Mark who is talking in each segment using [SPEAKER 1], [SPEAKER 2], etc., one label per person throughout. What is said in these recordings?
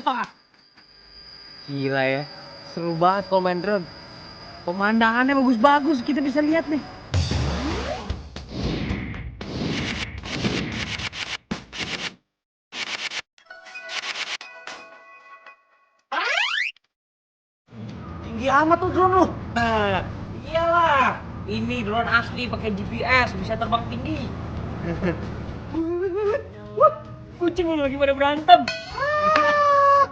[SPEAKER 1] Pak. Gila ya, seru banget kalau main drone. Pemandangannya bagus-bagus, kita bisa lihat nih. Tinggi amat tuh drone lu.
[SPEAKER 2] Nah, iyalah. Ini drone asli pakai GPS, bisa terbang tinggi.
[SPEAKER 1] Wah, kucing lu lagi pada berantem.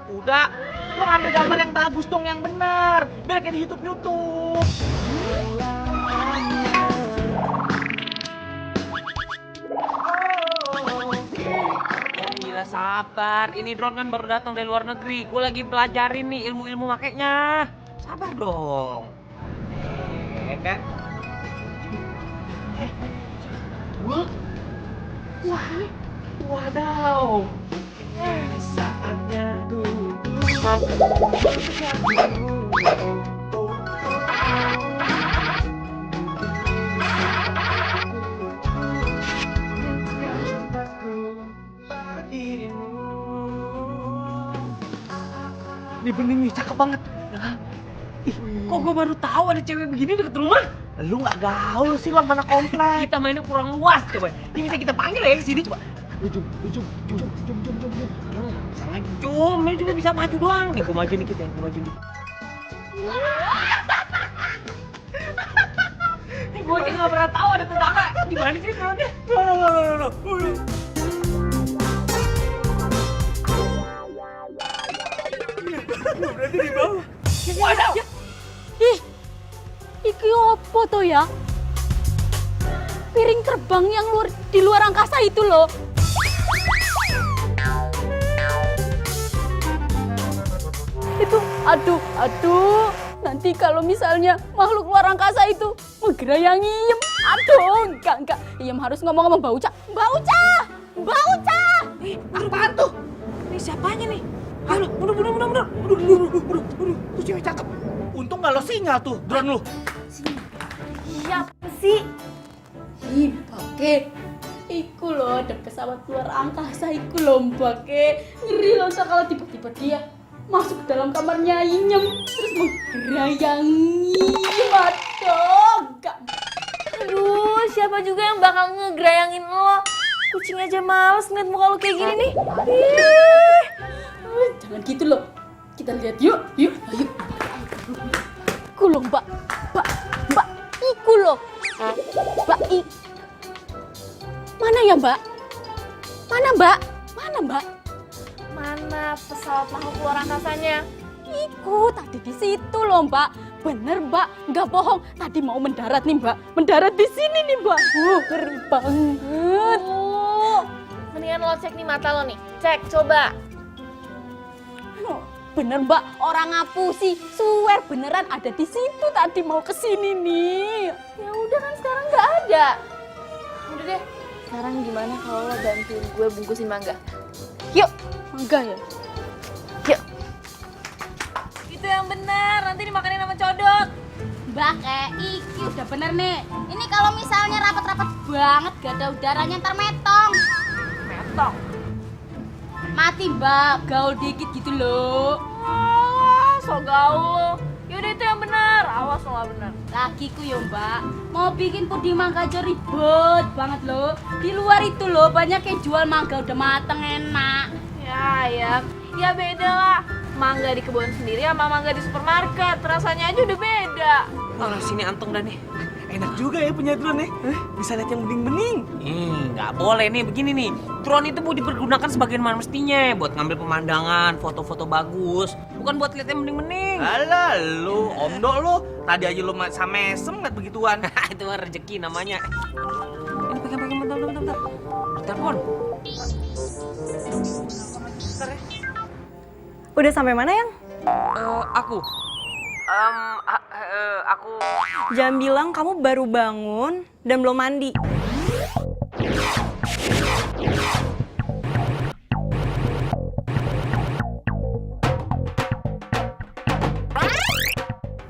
[SPEAKER 2] Udah, lo ambil gambar yang bagus dong, yang benar. Biar kayak di YouTube. Gila, sabar. Ini drone kan baru datang dari luar negeri. Gue lagi pelajarin nih ilmu-ilmu makainya. Sabar dong. Kan? Wah, wadaw. Saatnya
[SPEAKER 1] Ini bening nih, cakep banget.
[SPEAKER 2] Ih, kok gue baru tahu ada cewek begini deket rumah?
[SPEAKER 1] Lu nggak gaul sih, lo mana komplek.
[SPEAKER 2] Kita mainnya kurang luas coba. Ini bisa kita panggil ya ke sini coba.
[SPEAKER 1] Jum.
[SPEAKER 2] Salah jom, ini juga bisa maju doang. Nih, gue maju dikit ya, gue maju dikit. Nih, gue aja nggak pernah tahu ada tetangga. Gimana sih drone-nya?
[SPEAKER 1] Berarti di bawah.
[SPEAKER 2] Waduh!
[SPEAKER 3] Ih, iki opo to ya? Piring terbang yang di luar angkasa itu loh. Itu, aduh. Nanti kalau misalnya makhluk luar angkasa itu menggerayangi Iem. Aduh, enggak. Iem harus ngomong sama Mbak Uca. Mbak Uca!
[SPEAKER 2] Apaan tuh? Ini siapanya nih? Ayo, mundur.
[SPEAKER 1] Tuh cewek cakep. Untung nggak lo sinyal tuh drone lu.
[SPEAKER 3] Siapa sih? Ih, Bake. Iku loh, ada pesawat luar angkasa iku loh, Bake. Ngeri loh ntar kalau tiba-tiba dia masuk ke dalam kamarnya Iem terus menggerayangi. Aduh, enggak.
[SPEAKER 4] Aduh, siapa juga yang bakal ngegerayangin lo? Kucing aja males ngeliat muka lo kayak gini nih. Ih.
[SPEAKER 3] Jangan gitu loh. Kita lihat yuk. Iku loh, Mbak. Iku loh. Mana ya, Mbak? Mana, Mbak?
[SPEAKER 4] Mana pesawat makhluk luar angkasanya?
[SPEAKER 3] Iku tadi di situ loh, Mbak. Bener, Mbak. Nggak bohong. Tadi mau mendarat nih, Mbak. Mendarat di sini nih, Mbak. Ngeri banget.
[SPEAKER 4] Mendingan lo cek nih mata lo nih. Cek, coba.
[SPEAKER 3] Bener, Mbak. Orang ngapusi. Swear beneran ada di situ tadi mau kesini nih.
[SPEAKER 4] Ya udah kan sekarang nggak ada. Udah deh. Sekarang gimana kalau lo bantuin gue bungkusin mangga?
[SPEAKER 3] Yuk, mangga ya.
[SPEAKER 4] Yuk. Itu yang benar. Nanti dimakanin sama codot.
[SPEAKER 3] Mbak, iki udah bener nih. Ini kalau misalnya rapat-rapat banget gak ada udaranya ntar metong.
[SPEAKER 4] Metong.
[SPEAKER 3] Mati, Mbak. Gaul dikit gitu loh.
[SPEAKER 4] Wah, so gaul lo. Yaudah itu yang benar. Awas lo nggak benar.
[SPEAKER 3] Lagi ku ya, Mbak. Mau bikin puding mangga aja ribet banget loh. Di luar itu loh banyak yang jual mangga udah mateng enak.
[SPEAKER 4] Ya beda lah. Mangga di kebun sendiri sama mangga di supermarket. Rasanya aja udah beda.
[SPEAKER 2] Orang sini anteng dah nih.
[SPEAKER 1] Enak juga ya punya drone ya. Bisa lihat yang bening-bening.
[SPEAKER 2] Nggak boleh nih begini nih. Drone itu mau dipergunakan sebagaimana mestinya buat ngambil pemandangan, foto-foto bagus, bukan buat lihat yang bening-bening.
[SPEAKER 1] Alah lu, omdo lu. Tadi aja lu mesem ngeliat begituan.
[SPEAKER 2] Itu mah rezeki namanya. Ini pegang bentar. Telepon.
[SPEAKER 4] Udah sampai mana yang?
[SPEAKER 2] Aku. Aku.
[SPEAKER 4] Jangan bilang kamu baru bangun dan belum mandi.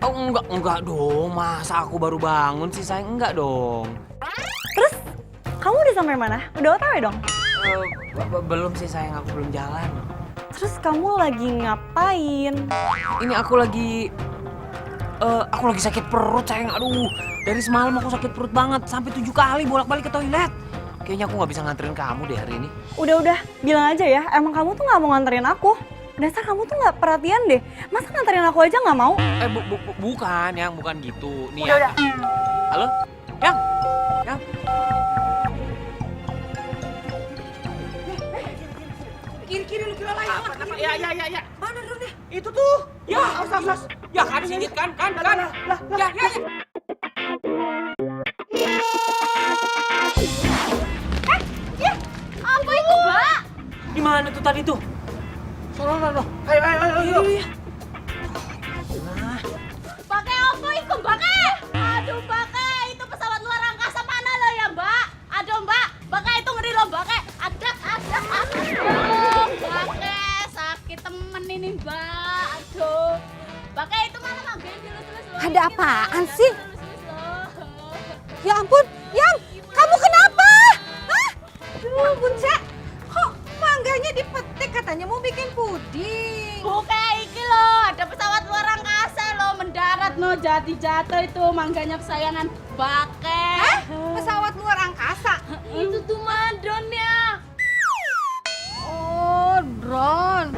[SPEAKER 2] Oh enggak dong. Masa aku baru bangun sih sayang? Enggak dong.
[SPEAKER 4] Terus kamu udah sampai mana? Udah OTW dong?
[SPEAKER 2] Belum sih sayang, aku belum jalan.
[SPEAKER 4] Terus kamu lagi ngapain?
[SPEAKER 2] Ini aku lagi sakit perut sayang. Aduh, dari semalam aku sakit perut banget. Sampai 7 kali bolak-balik ke toilet. Kayaknya aku nggak bisa nganterin kamu deh hari ini.
[SPEAKER 4] Udah, bilang aja ya. Emang kamu tuh nggak mau nganterin aku? Dasar kamu tuh nggak perhatian deh. Masa nganterin aku aja nggak mau?
[SPEAKER 2] Bukan, yang bukan gitu. Nih
[SPEAKER 4] Udah,
[SPEAKER 2] ya.
[SPEAKER 4] udah.
[SPEAKER 2] Halo? Yang? Kiri lu kira lain. Ya. Mana dronnya? Itu tuh. Ya, awas. Ya, kan sini kan. Ya.
[SPEAKER 3] Apa itu, Mbak?
[SPEAKER 2] Di mana tuh tadi tuh? Sono. Ayo.
[SPEAKER 3] Pakai apa itu, Mbak? Aduh, Mbak, itu pesawat luar angkasa mana lo ya, Mbak? Aduh, Mbak, itu ngeri loh, Mbak. Aduh, Mbak, sakit temen ini, Mbak. Aduh. Mbak, itu mana manggil dilus-lus loh.
[SPEAKER 5] Ada apaan sih?
[SPEAKER 3] Dilus-lus loh.
[SPEAKER 5] Ya ampun, Yang, kamu kenapa? Hah? Duh, Bunca, kok mangganya dipetik katanya mau bikin puding?
[SPEAKER 3] Bukan iki loh, ada pesawat luar angkasa loh mendarat no jatuh itu mangganya kesayangan Bake.
[SPEAKER 5] Hah? Pesawat luar angkasa?
[SPEAKER 3] Itu tuh madonnya.
[SPEAKER 5] Oh, drone.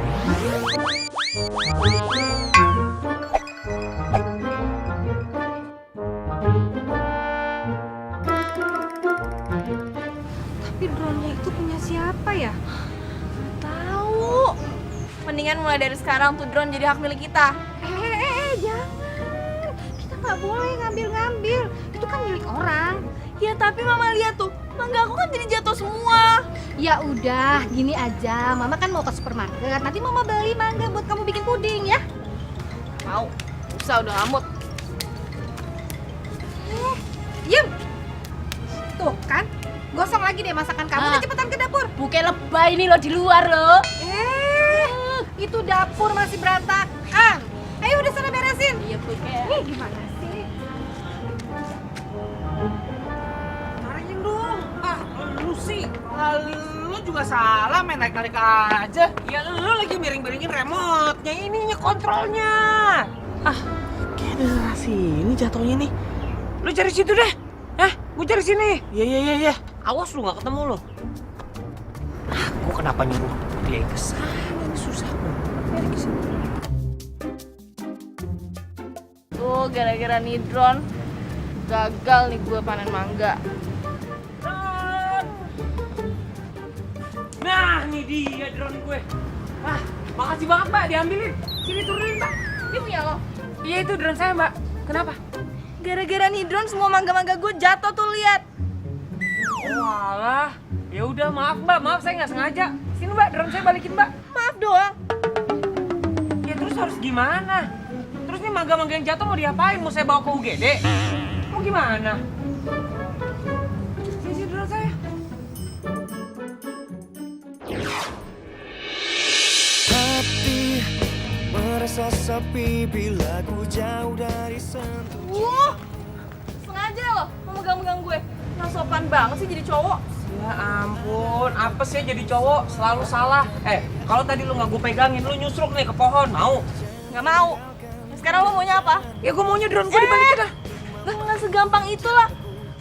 [SPEAKER 5] Tapi drone-nya itu punya siapa ya?
[SPEAKER 4] Tahu. Mendingan mulai dari sekarang tuh drone jadi hak milik kita.
[SPEAKER 5] Jangan. Kita nggak boleh ngambil-ngambil. Itu kan milik orang.
[SPEAKER 4] Ya tapi mama lihat tuh, mangga aku kan jadi jatuh semua.
[SPEAKER 5] Ya udah, gini aja. Mama kan mau ke supermarket. Nanti Mama beli mangga buat kamu bikin puding ya.
[SPEAKER 4] Mau. Usah udah ngamut.
[SPEAKER 5] Yem. Tuh kan, gosong lagi deh masakan kamu. Udah cepetan ke dapur.
[SPEAKER 3] Bukan lebay ini loh di luar loh.
[SPEAKER 5] Itu dapur masih berantakan. Ayo udah sana beresin.
[SPEAKER 3] Iya Buke.
[SPEAKER 5] Nih gimana sih?
[SPEAKER 1] Taringin dong. Lu sih. Lu juga salah main narik-narik aja.
[SPEAKER 2] Ya lu lagi miring-miringin remote-nya, ininya kontrolnya.
[SPEAKER 1] Kayak daerah sini jatuhnya nih.
[SPEAKER 2] Lu cari situ deh. Gua cari sini.
[SPEAKER 1] Iya.
[SPEAKER 2] Awas lu nggak ketemu lu. Gua kenapa nyuruh dia ke sana? Ini susah. Nyari ke sini.
[SPEAKER 4] Tuh gara-gara nih drone gagal nih gue panen mangga.
[SPEAKER 2] Nah, ini dia drone gue. Makasih banget, Mbak, diambilin. Sini turunin, Mbak.
[SPEAKER 4] Ini punya lo.
[SPEAKER 2] Iya, itu drone saya, Mbak. Kenapa?
[SPEAKER 4] Gara-gara nih drone semua mangga-mangga gue jatuh tuh lihat.
[SPEAKER 2] Oh, alah. Ya udah, maaf, Mbak. Maaf, saya nggak sengaja. Sini, Mbak, drone saya balikin, Mbak.
[SPEAKER 4] Maaf doang.
[SPEAKER 2] Ya terus harus gimana? Terus nih mangga-mangga yang jatuh mau diapain? Mau saya bawa ke UGD? Mau gimana? Sini drone saya.
[SPEAKER 6] Hati merasa sepi bila ku jauh dari sentuh.
[SPEAKER 4] Sengaja lo mau megang-megang gue. Nggak sopan banget sih jadi cowok.
[SPEAKER 2] Ya ampun, apa sih jadi cowok selalu salah. Kalau tadi lu nggak gue pegangin, lu nyusruk nih ke pohon, mau?
[SPEAKER 4] Nggak mau. Sekarang lo maunya apa?
[SPEAKER 2] Ya gue maunya drone gue dibalikin lah.
[SPEAKER 4] Nggak segampang itulah.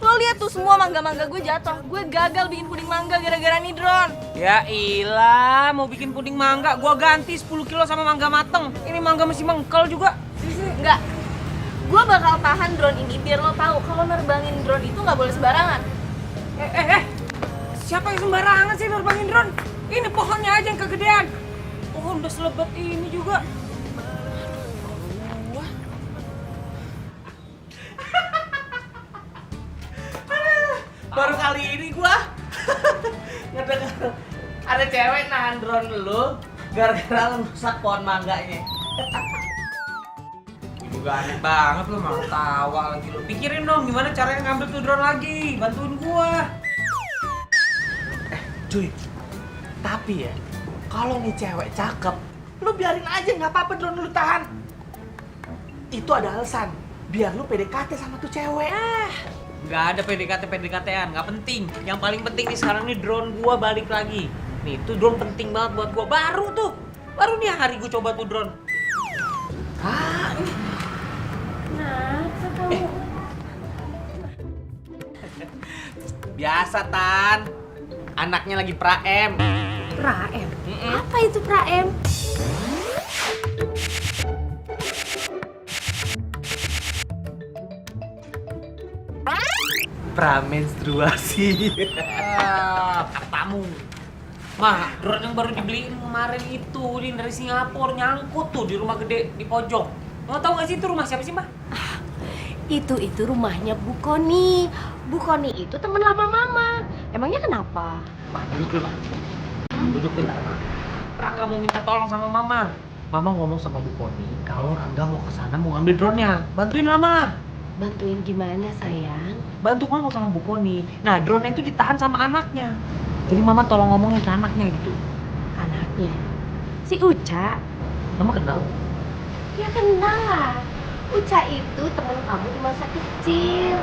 [SPEAKER 4] Lo lihat tuh semua mangga-mangga gue jatuh. Gue gagal bikin puding mangga gara-gara nih drone.
[SPEAKER 2] Ya ilah, mau bikin puding mangga, gue ganti 10 kilo sama mangga mateng. Ini mangga masih mengkel juga.
[SPEAKER 4] Enggak. Gue bakal tahan drone ini biar lo tahu kalau nerbangin drone itu nggak boleh sembarangan.
[SPEAKER 2] Siapa yang sembarangan sih nerbangin drone? Ini pohonnya aja yang kegedean. Pohon udah selebat ini juga.
[SPEAKER 1] Baru kali ini gua ngedenger ada cewek nahan drone lu gara-gara lu rusak pohon mangganya.
[SPEAKER 2] Juga aneh banget lu, mau tawa lagi lu. Pikirin dong gimana caranya ngambil tuh drone lagi. Bantuin gua.
[SPEAKER 1] Cuy, tapi ya kalau nih cewek cakep, lu biarin aja, nggak apa-apa drone lu tahan. Itu ada alasan, biar lu PDKT sama tuh cewek.
[SPEAKER 2] Nggak ada PDKT-PDKT-an, nggak penting. Yang paling penting nih sekarang nih drone gua balik lagi. Nih, itu drone penting banget buat gua. Baru tuh. Baru nih hari gue coba tuh drone.
[SPEAKER 1] Ah, ini.
[SPEAKER 4] Kenapa kamu?
[SPEAKER 1] Biasa, Tan. Anaknya lagi praem.
[SPEAKER 4] Praem? Apa itu praem?
[SPEAKER 1] Pramenstruasi.
[SPEAKER 2] Katamu. Mah, drone yang baru dibeliin kemarin itu dari Singapura nyangkut tuh di rumah gede di pojok. Mau tahu nggak sih itu rumah siapa sih, Mbak?
[SPEAKER 4] Itu rumahnya Bu Koni. Bu Koni itu temen lama Mama. Emangnya kenapa?
[SPEAKER 2] Pak, duduk dulu, Pak. Duduk bentar, Pak. Rangga mau minta tolong sama Mama. Mama ngomong sama Bu Koni kalau Rangga mau ke sana mau ngambil drone-nya. Bantuin Mama.
[SPEAKER 4] Bantuin gimana sayang?
[SPEAKER 2] Bantu ngomong sama Bu Koni. Nah, drone-nya itu ditahan sama anaknya. Jadi Mama tolong ngomongin ke anaknya gitu.
[SPEAKER 4] Anaknya? Si Uca?
[SPEAKER 2] Mama kenal?
[SPEAKER 4] Ya kenal lah. Uca itu temen kamu di masa kecil.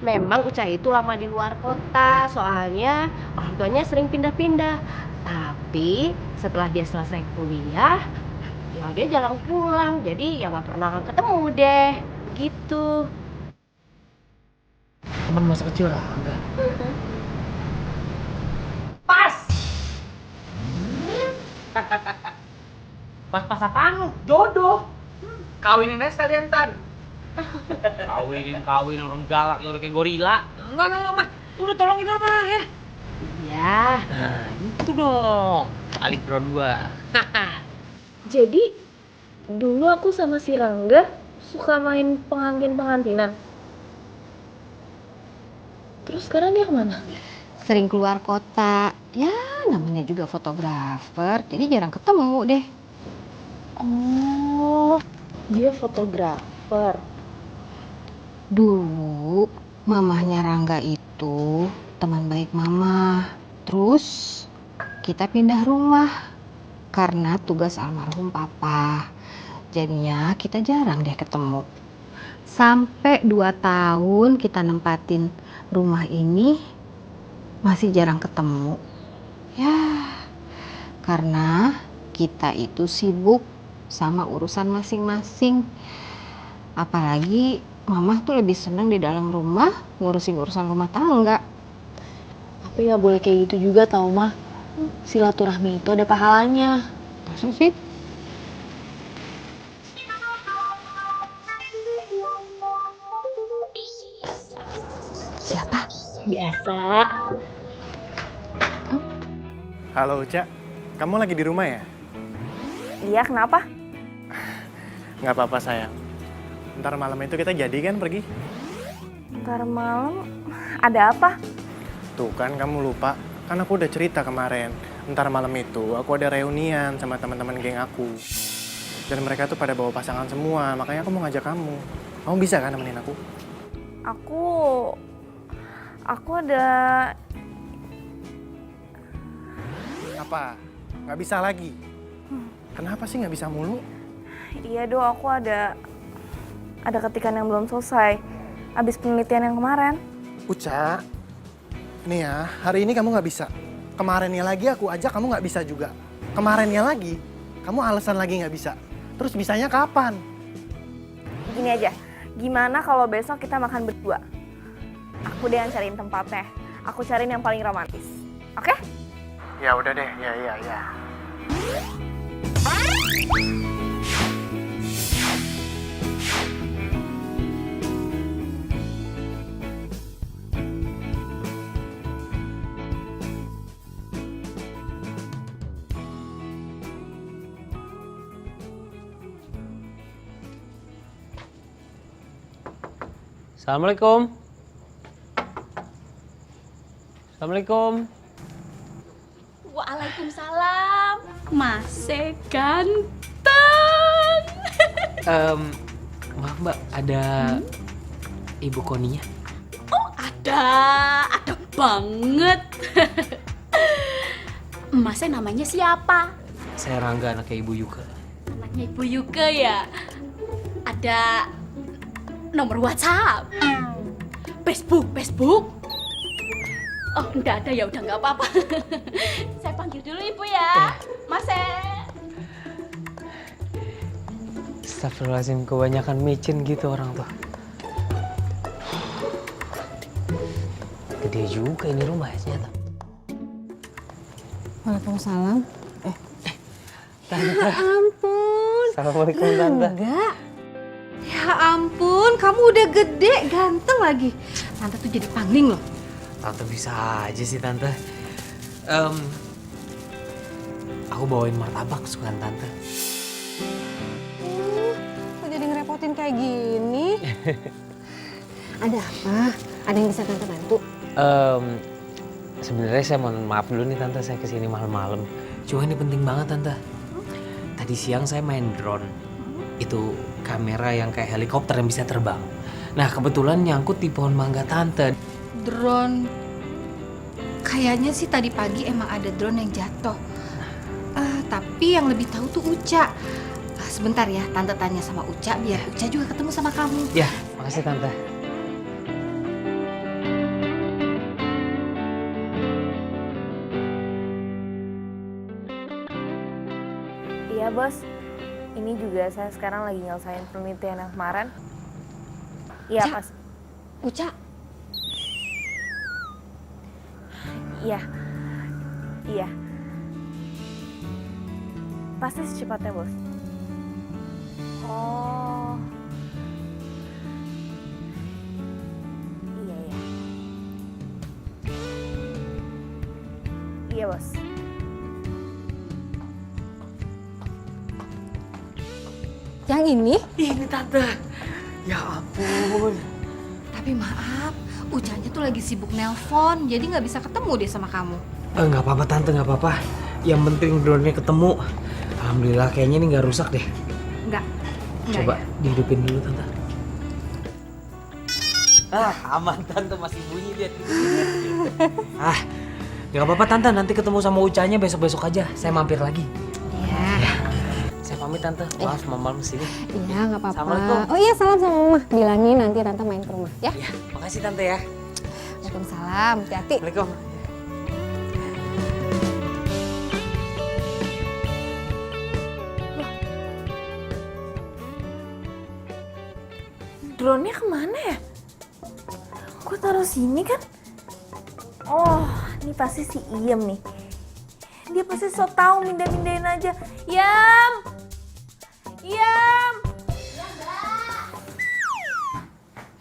[SPEAKER 4] Memang Uca itu lama di luar kota, soalnya orang tuanya sering pindah-pindah. Tapi setelah dia selesai kuliah, ya dia jarang pulang. Jadi ya nggak pernah ketemu deh. Gitu.
[SPEAKER 2] Teman masa kecil lah, enggak.
[SPEAKER 4] Pas.
[SPEAKER 2] Pas-pas apaan lu? Jodoh. Kawinin aja sekalian, Tan. Kawinin orang galak, orang kayak gorila. Enggak, Mah. Udah tolongin Mama ya.
[SPEAKER 4] Ya.
[SPEAKER 2] Nah, itu dong. Balik drone gua.
[SPEAKER 4] Jadi dulu aku sama si Rangga suka main pengantin-pengantinan. Terus sekarang dia kemana?
[SPEAKER 5] Sering keluar kota. Ya, namanya juga fotografer, jadi jarang ketemu deh.
[SPEAKER 4] Oh, dia fotografer.
[SPEAKER 5] Dulu, mamahnya Rangga itu teman baik mama. Terus, kita pindah rumah karena tugas almarhum papa. Jadinya kita jarang deh ketemu. Sampai 2 tahun kita nempatin rumah ini, masih jarang ketemu. Ya, karena kita itu sibuk sama urusan masing-masing. Apalagi mama tuh lebih senang di dalam rumah ngurusin urusan rumah tangga.
[SPEAKER 4] Tapi nggak boleh kayak gitu juga tau mah. Silaturahmi itu ada pahalanya.
[SPEAKER 5] Masa sih? Siapa?
[SPEAKER 4] Biasa.
[SPEAKER 7] Halo Uca, kamu lagi di rumah ya?
[SPEAKER 4] Dia kenapa?
[SPEAKER 7] Nggak apa-apa sayang. Ntar malam itu kita jadi kan pergi?
[SPEAKER 4] Ntar malam ada apa?
[SPEAKER 7] Tuh kan kamu lupa, kan aku udah cerita kemarin. Ntar malam itu aku ada reunian sama teman-teman geng aku. Dan mereka tuh pada bawa pasangan semua, makanya aku mau ngajak kamu. Kamu bisa kan nemenin aku?
[SPEAKER 4] Aku ada...
[SPEAKER 7] Apa? Nggak bisa lagi? Kenapa sih nggak bisa mulu?
[SPEAKER 8] Iya Do, aku ada ketikan yang belum selesai abis penelitian yang kemarin.
[SPEAKER 7] Uca, nih ya, hari ini kamu nggak bisa. Kemarinnya lagi aku ajak kamu nggak bisa juga. Kemarinnya lagi, kamu alasan lagi nggak bisa. Terus bisanya kapan?
[SPEAKER 8] Gini aja, gimana kalau besok kita makan berdua? Aku deh yang cariin tempatnya. Aku cariin yang paling romantis. Oke?
[SPEAKER 7] Ya udah deh, ya.
[SPEAKER 2] Assalamualaikum. Assalamualaikum.
[SPEAKER 3] Waalaikumsalam. Masih ganteng.
[SPEAKER 2] Maaf Mbak, ada Ibu Koninya?
[SPEAKER 3] Oh, ada banget. Masnya namanya siapa?
[SPEAKER 2] Saya Rangga, anaknya Ibu Yuka.
[SPEAKER 3] Anaknya Ibu Yuke ya. Ada nomor WhatsApp, Facebook. Oh, enggak ada ya, udah nggak apa-apa. Saya panggil dulu Ibu ya, Mas.
[SPEAKER 2] Astagfirullahaladzim, kebanyakan micin gitu orang tuh. Gede juga ini rumah ya ternyata.
[SPEAKER 5] Waalaikumsalam.
[SPEAKER 2] Tante.
[SPEAKER 5] Ya ampun.
[SPEAKER 2] Assalamualaikum Tante.
[SPEAKER 5] Enggak. Ya ampun, kamu udah gede, ganteng lagi. Tante tuh jadi pangling loh.
[SPEAKER 2] Tante bisa aja sih Tante. Aku bawain martabak kesukaan Tante.
[SPEAKER 5] Kok jadi ngerepotin kayak gini? Ada apa? Ada yang bisa Tante bantu?
[SPEAKER 2] Sebenarnya saya mohon maaf dulu nih Tante, saya kesini malam-malam. Cuma ini penting banget Tante. Tadi siang saya main drone. Itu kamera yang kayak helikopter yang bisa terbang. Nah kebetulan nyangkut di pohon mangga Tante.
[SPEAKER 9] Drone. Kayaknya sih tadi pagi emang ada drone yang jatuh. Tapi yang lebih tahu tuh Uca. Sebentar ya, Tante tanya sama Uca biar Uca juga ketemu sama kamu.
[SPEAKER 2] Ya, makasih Tante.
[SPEAKER 8] Iya bos, ini juga saya sekarang lagi nyelesain penelitian yang kemarin. Iya
[SPEAKER 5] Cak.
[SPEAKER 8] pas.
[SPEAKER 5] Uca,
[SPEAKER 8] Iya. Iya. Pasti secepatnya bos. Oh. Iya iya. Iya bos.
[SPEAKER 5] yang ini?
[SPEAKER 2] Ini Tante. Ya ampun.
[SPEAKER 9] Tapi maaf, Ucanya tuh lagi sibuk nelpon, jadi nggak bisa ketemu deh sama kamu.
[SPEAKER 2] Nggak apa-apa Tante, nggak apa-apa. Yang penting drone-nya ketemu. Alhamdulillah kayaknya ini nggak rusak deh.
[SPEAKER 9] Nggak
[SPEAKER 2] Coba
[SPEAKER 9] ya?
[SPEAKER 2] dihidupin dulu Tante. Aman Tante, masih bunyi dia. Nggak apa-apa Tante, nanti ketemu sama Ucanya besok-besok aja. Saya mampir lagi.
[SPEAKER 9] Iya.
[SPEAKER 2] Saya pamit Tante, maaf malam sini.
[SPEAKER 5] Iya, nggak apa-apa.
[SPEAKER 2] Assalamualaikum.
[SPEAKER 5] Oh iya, salam sama Mama. Bilangin nanti Tante main ke rumah, ya?
[SPEAKER 2] Ya, makasih Tante ya.
[SPEAKER 5] Waalaikumsalam, hati-hati.
[SPEAKER 2] Assalamualaikum.
[SPEAKER 8] Drone-nya kemana ya? Gue taruh sini kan? Oh, ini pasti si Iem nih. Dia pasti so tau mindah-mindahin aja. Yam! Yam!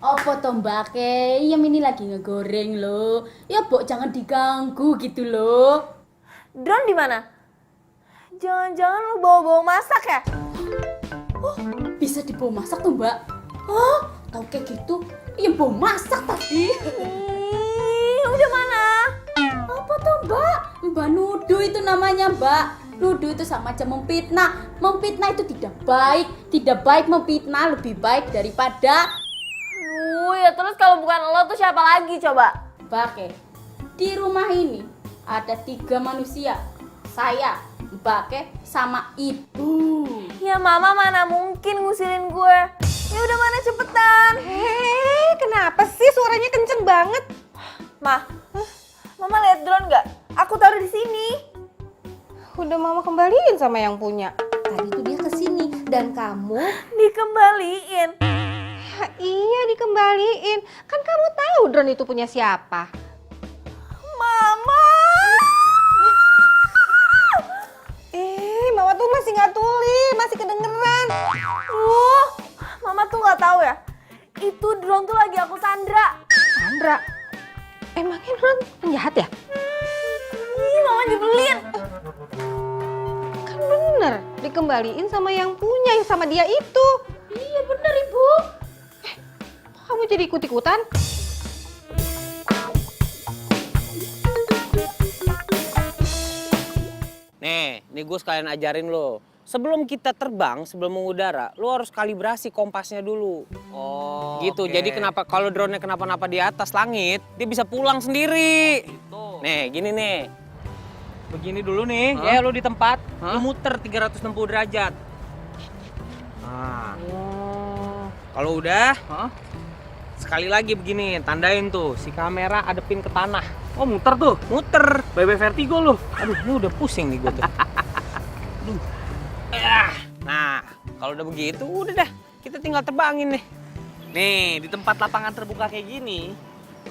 [SPEAKER 3] Apa toh mbak ke? Iem ini lagi ngegoreng loh. Ya Bok jangan diganggu gitu loh.
[SPEAKER 8] Drone di mana? Jangan-jangan lu bawa-bawa masak ya?
[SPEAKER 3] Oh, bisa dibawa masak tuh mbak? Oh, tau kayak gitu? Iya bawa masak tadi.
[SPEAKER 8] Udah mana?
[SPEAKER 3] Apa tuh mbak? Mbak nuduh itu namanya mbak. Nuduh itu sama aja memfitnah. Memfitnah itu tidak baik. Tidak baik memfitnah, lebih baik daripada...
[SPEAKER 8] Ya terus kalau bukan lo tuh siapa lagi coba?
[SPEAKER 3] Mbak di rumah ini ada 3 manusia. Saya, Mbak Ke, sama ibu.
[SPEAKER 8] Ya mama mana mungkin ngusilin gue. Ya udah mana cepetan.
[SPEAKER 5] Kenapa sih suaranya kenceng banget?
[SPEAKER 8] Ma, mama lihat drone nggak? Aku taruh di sini.
[SPEAKER 5] Udah Mama kembaliin sama yang punya.
[SPEAKER 9] Tadi tuh dia kesini dan kamu
[SPEAKER 8] Dikembaliin.
[SPEAKER 5] Ya, iya dikembaliin. Kan kamu tahu drone itu punya siapa?
[SPEAKER 8] Mama.
[SPEAKER 5] Mama tuh masih nggak tuli, masih kedengeran.
[SPEAKER 8] Mama tuh nggak tahu ya. Itu drone tuh lagi aku sandra.
[SPEAKER 5] Sandra, emangnya drone penjahat ya?
[SPEAKER 8] Mama nyebelin.
[SPEAKER 5] Kan bener, dikembaliin sama yang punya, yang sama dia itu.
[SPEAKER 3] Iya bener ibu.
[SPEAKER 5] Kok kamu jadi ikut-ikutan?
[SPEAKER 2] Nih gue sekalian ajarin lo. Sebelum kita terbang, sebelum mengudara, lo harus kalibrasi kompasnya dulu. Oh, gitu. Okay. Jadi kenapa kalau drone-nya kenapa-napa di atas langit, dia bisa pulang sendiri. Gitu. Nih, gini nih. Begini dulu nih, ya lo di tempat, lo muter 360 derajat. Nah. Kalau udah, sekali lagi begini, tandain tuh si kamera adepin ke tanah. Oh, muter tuh. Muter. Bye-bye vertigo lo. Aduh, ini udah pusing nih gue tuh. Nah, Kalau udah begitu, udah dah. Kita tinggal terbangin nih.
[SPEAKER 1] Nih, di tempat lapangan terbuka kayak gini,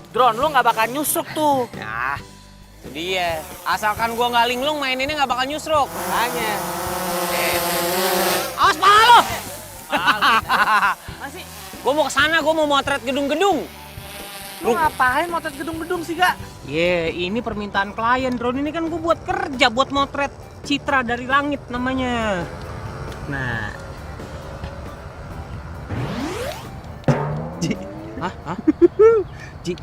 [SPEAKER 1] drone lu nggak bakal nyusuk tuh.
[SPEAKER 2] Nah, itu dia. Asalkan gua nggak linglung, main ini nggak bakal nyusruk.
[SPEAKER 1] Makanya.
[SPEAKER 2] Awas pala lo!
[SPEAKER 1] Masih,
[SPEAKER 2] Gua mau kesana, gua mau motret gedung-gedung.
[SPEAKER 1] lu ngapain motret gedung-gedung sih, Gak?
[SPEAKER 2] Ini permintaan klien. Drone ini kan gua buat kerja, buat motret citra dari langit namanya. Nah. Ji. Hah? Ji,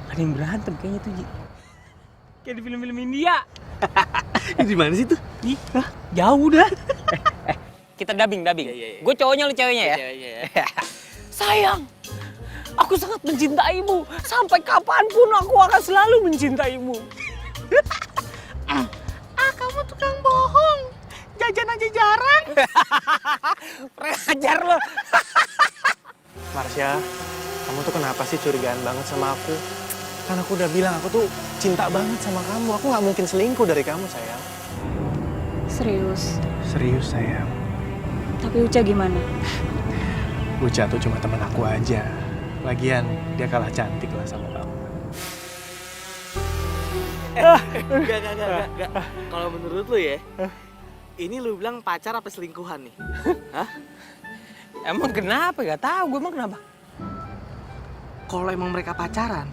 [SPEAKER 2] ada yang berantem kayaknya tuh, Ji. Kayak di film-film India.
[SPEAKER 1] Di mana sih tuh?
[SPEAKER 2] Ih, jauh dah. Kita dubbing.
[SPEAKER 1] Iya.
[SPEAKER 2] Gue cowoknya, lu ceweknya ya.
[SPEAKER 1] Ceweknya ya.
[SPEAKER 2] Sayang, aku sangat mencintaimu. Sampai kapanpun aku akan selalu mencintaimu.
[SPEAKER 1] Kamu tukang bohong. Jajan aja jarang.
[SPEAKER 2] Pengajar lo.
[SPEAKER 7] Marsha, kamu tuh kenapa sih curigaan banget sama aku? Kan aku udah bilang aku tuh cinta banget sama kamu. Aku nggak mungkin selingkuh dari kamu, sayang.
[SPEAKER 8] Serius.
[SPEAKER 7] Serius, sayang.
[SPEAKER 8] Tapi Uca gimana?
[SPEAKER 7] Uca tuh cuma teman aku aja. Lagian, dia kalah cantik lah sama kamu.
[SPEAKER 1] Gak. Kalau menurut lu ya, ini lu bilang pacar apa selingkuhan nih? Hah?
[SPEAKER 2] Emang kenapa? Gak tahu. Gue emang kenapa?
[SPEAKER 1] Kalau emang mereka pacaran,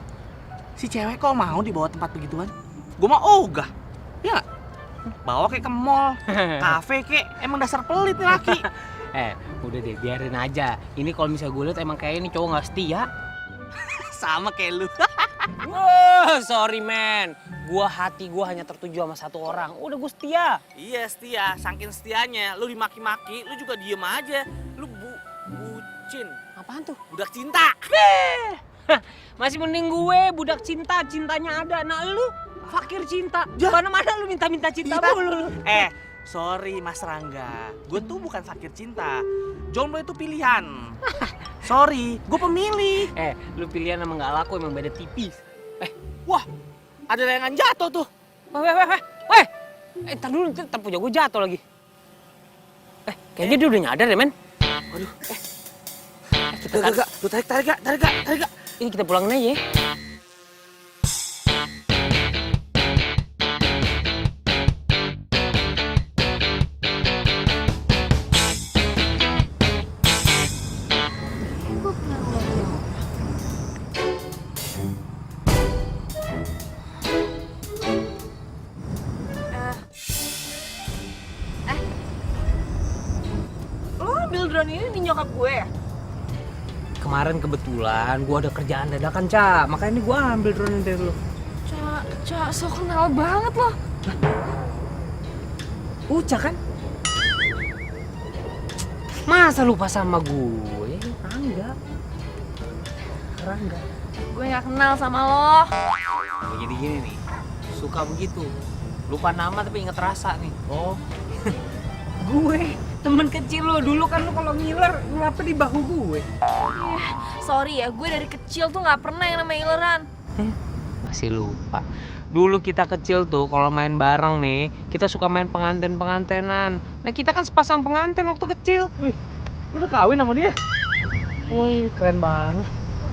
[SPEAKER 1] si cewek kok mau dibawa tempat begituan? Gue mah ogah. Ya nggak? Bawa kayak ke mall, kafe kayak, emang dasar pelit nih laki.
[SPEAKER 2] Udah deh, biarin aja. Ini kalau misalnya gue liat emang kayak ini cowok gak setia.
[SPEAKER 1] Sama kayak lu.
[SPEAKER 2] Wah, sorry man. Hati gua hanya tertuju sama satu orang. Udah gue setia.
[SPEAKER 1] Iya setia, saking setianya, lu dimaki-maki, lu juga diem aja. Lu bucin,
[SPEAKER 2] Apaan tuh?
[SPEAKER 1] budak cinta.
[SPEAKER 2] Masih mending gue budak cinta, cintanya ada. Nah lu fakir cinta. Mana-mana lu minta-minta cinta mulu.
[SPEAKER 1] Sorry Mas Rangga, gue tuh bukan fakir cinta. Jomblo itu pilihan. Sorry, gue pemilih.
[SPEAKER 2] Lu pilihan sama gak laku emang beda tipis.
[SPEAKER 1] Wah, ada layangan jatuh tuh.
[SPEAKER 2] Weh. Ntar dulu, ntar punya gue jatuh lagi. Kayaknya dia udah nyadar ya men.
[SPEAKER 1] Waduh,
[SPEAKER 2] Kita
[SPEAKER 1] gak, lu tarik gak.
[SPEAKER 2] Ini kita pulangin aja ya.
[SPEAKER 8] Lo ambil drone ini di nyokap gue ya?
[SPEAKER 2] Kemarin kebetulan gue ada kerjaan dadakan, Ca. Makanya ini gue ambil drone dari lu.
[SPEAKER 8] Ca, so kenal banget lo.
[SPEAKER 2] Uca kan? Masa lupa sama gue? Rangga.
[SPEAKER 8] Gue gak kenal sama lo.
[SPEAKER 2] Jadi gini nih, suka begitu. Lupa nama tapi inget rasa nih. Oh. Gue, temen kecil lo. Dulu kan lo kalau ngiler, ngapa di bahu gue?
[SPEAKER 8] Sorry ya, gue dari kecil tuh gak pernah yang namanya ileran.
[SPEAKER 2] Masih lupa. Dulu kita kecil tuh kalau main bareng nih, kita suka main penganten-pengantenan. Nah kita kan sepasang penganten waktu kecil.
[SPEAKER 1] Wih, lu udah kawin sama dia? Wih, keren banget.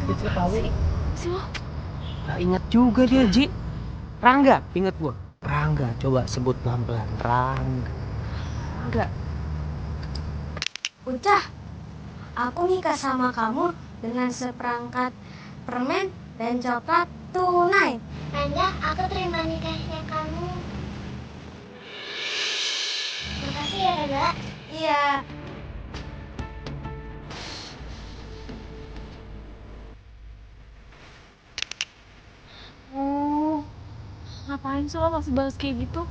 [SPEAKER 1] Kecil kawin.
[SPEAKER 8] Si lo?
[SPEAKER 2] Nah, ingat juga dia, Ji. Rangga, inget gua. Rangga, coba sebut pelan-pelan. Rangga.
[SPEAKER 8] Enggak.
[SPEAKER 10] Ucah, aku nikah sama kamu dengan seperangkat permen dan coklat tunai.
[SPEAKER 4] Rangga, aku terima nikahnya kamu. Makasih ya, Rangga.
[SPEAKER 10] Iya.
[SPEAKER 8] Ngapain sih lo masih bahas kayak gitu?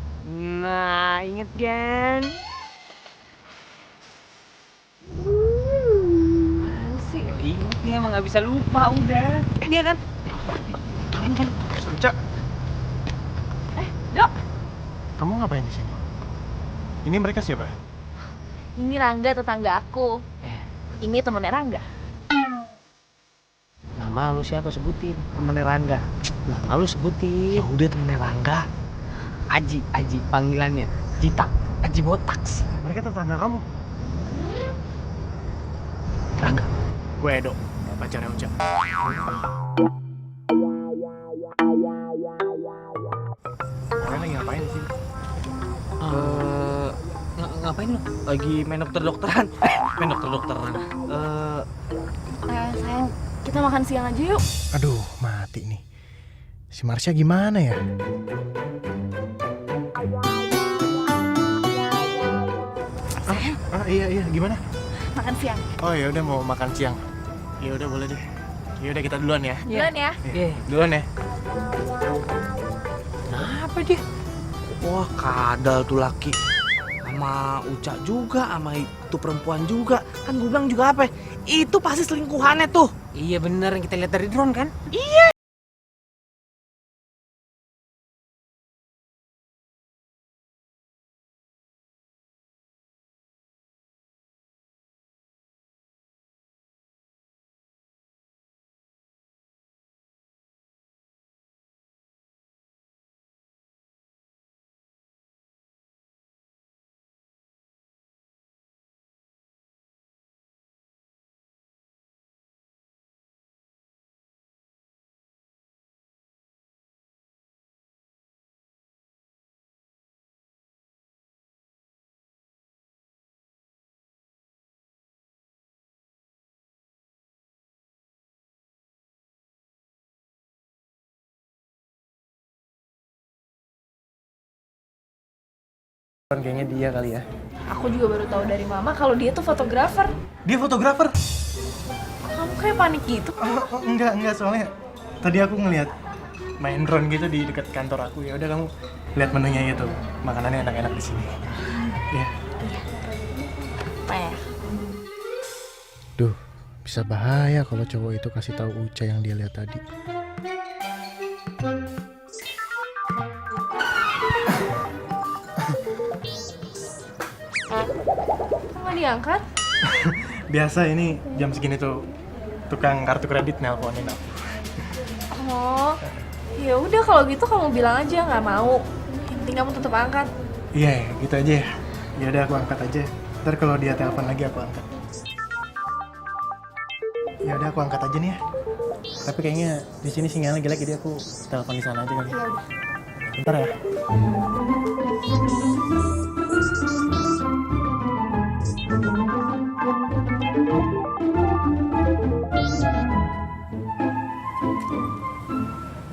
[SPEAKER 2] Nah, inget kan?
[SPEAKER 8] Apaan sih?
[SPEAKER 2] Ingat dia emang gak bisa lupa, udah. Dia kan?
[SPEAKER 7] Uca,
[SPEAKER 8] Dok,
[SPEAKER 7] kamu ngapain di sini? Ini mereka siapa?
[SPEAKER 8] ini Rangga tetangga aku. Ini temennya Rangga.
[SPEAKER 2] Nama lu siapa sebutin? Temennya Rangga. Nama lu sebutin. Ya udah temennya Rangga. Aji panggilannya. Jitak, Aji Botaks.
[SPEAKER 7] Mereka tetangga kamu. Rangga, gue Edo, pacarnya Uca. Kalian lagi ngapain sih?
[SPEAKER 2] Ngapain lu?
[SPEAKER 1] Lagi main dokter-dokteran. Main dokter-dokteran.
[SPEAKER 8] Sayang, kita makan siang aja yuk.
[SPEAKER 7] Aduh, mati nih. Si Marsha gimana ya? Iya, gimana?
[SPEAKER 8] Makan siang.
[SPEAKER 7] Oh ya udah mau makan siang. Ya udah boleh deh. Ya udah kita duluan ya.
[SPEAKER 8] Duluan ya.
[SPEAKER 7] Duluan ya.
[SPEAKER 1] Kenapa dia? Wah, kadal tuh laki. Sama Uca juga, sama itu perempuan juga. Kan gue bilang juga apa? Itu pasti selingkuhannya tuh.
[SPEAKER 2] Iya bener, yang kita lihat dari drone kan?
[SPEAKER 7] Kayaknya dia kali ya.
[SPEAKER 8] Aku juga baru tahu dari mama kalau dia tuh fotografer.
[SPEAKER 7] Dia fotografer?
[SPEAKER 8] Kamu kayak panik gitu.
[SPEAKER 7] Enggak soalnya tadi aku ngeliat main drone gitu di dekat kantor aku. Ya udah kamu lihat menunya itu. Makanannya enak-enak di sini. Iya.
[SPEAKER 8] Apa ya?
[SPEAKER 7] Duh, bisa bahaya kalau cowok itu kasih tahu Uca yang dia lihat tadi.
[SPEAKER 8] Nggak diangkat?
[SPEAKER 7] Biasa ini jam segini tuh tukang kartu kredit nelponin aku.
[SPEAKER 8] Oh, ya udah kalau gitu kamu bilang aja nggak mau. Yang penting kamu tetap angkat.
[SPEAKER 7] Iya, gitu aja ya. Ya udah aku angkat aja. Ntar kalau dia telepon lagi aku angkat. Ya udah aku angkat aja nih ya. Tapi kayaknya di sini sinyalnya jelek jadi aku telepon di sana aja kali.
[SPEAKER 8] Ya udah.
[SPEAKER 7] Bentar ya.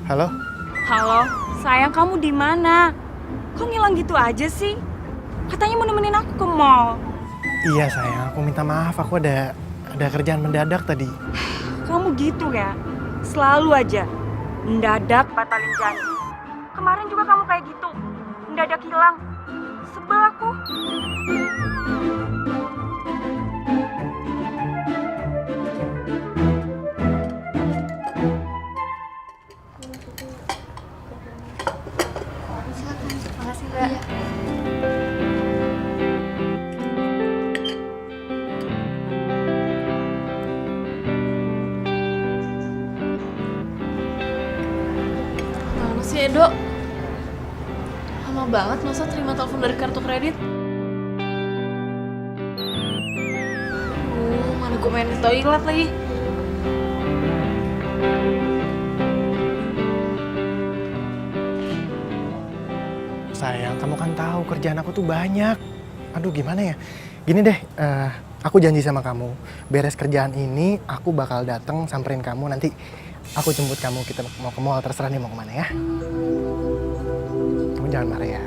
[SPEAKER 7] Halo?
[SPEAKER 11] Halo, sayang kamu di mana? Kok ngilang gitu aja sih? Katanya mau nemenin aku ke mall.
[SPEAKER 7] Iya sayang, aku minta maaf. Aku ada kerjaan mendadak tadi.
[SPEAKER 11] Kamu gitu ya? Selalu aja. Mendadak batalin janji. Kemarin juga kamu kayak gitu. Mendadak hilang. Sebel aku.
[SPEAKER 8] Makasih Mbak. Mana sih Edo? Lama banget masa terima telepon dari kartu kredit? Mana gue main di toilet lagi.
[SPEAKER 7] Sayang, kamu kan tahu kerjaan aku tuh banyak. Aduh, gimana ya? Gini deh, aku janji sama kamu, beres kerjaan ini, aku bakal datang samperin kamu. Nanti aku jemput kamu, kita mau ke mall, terserah nih mau kemana ya. Kamu jangan marah ya.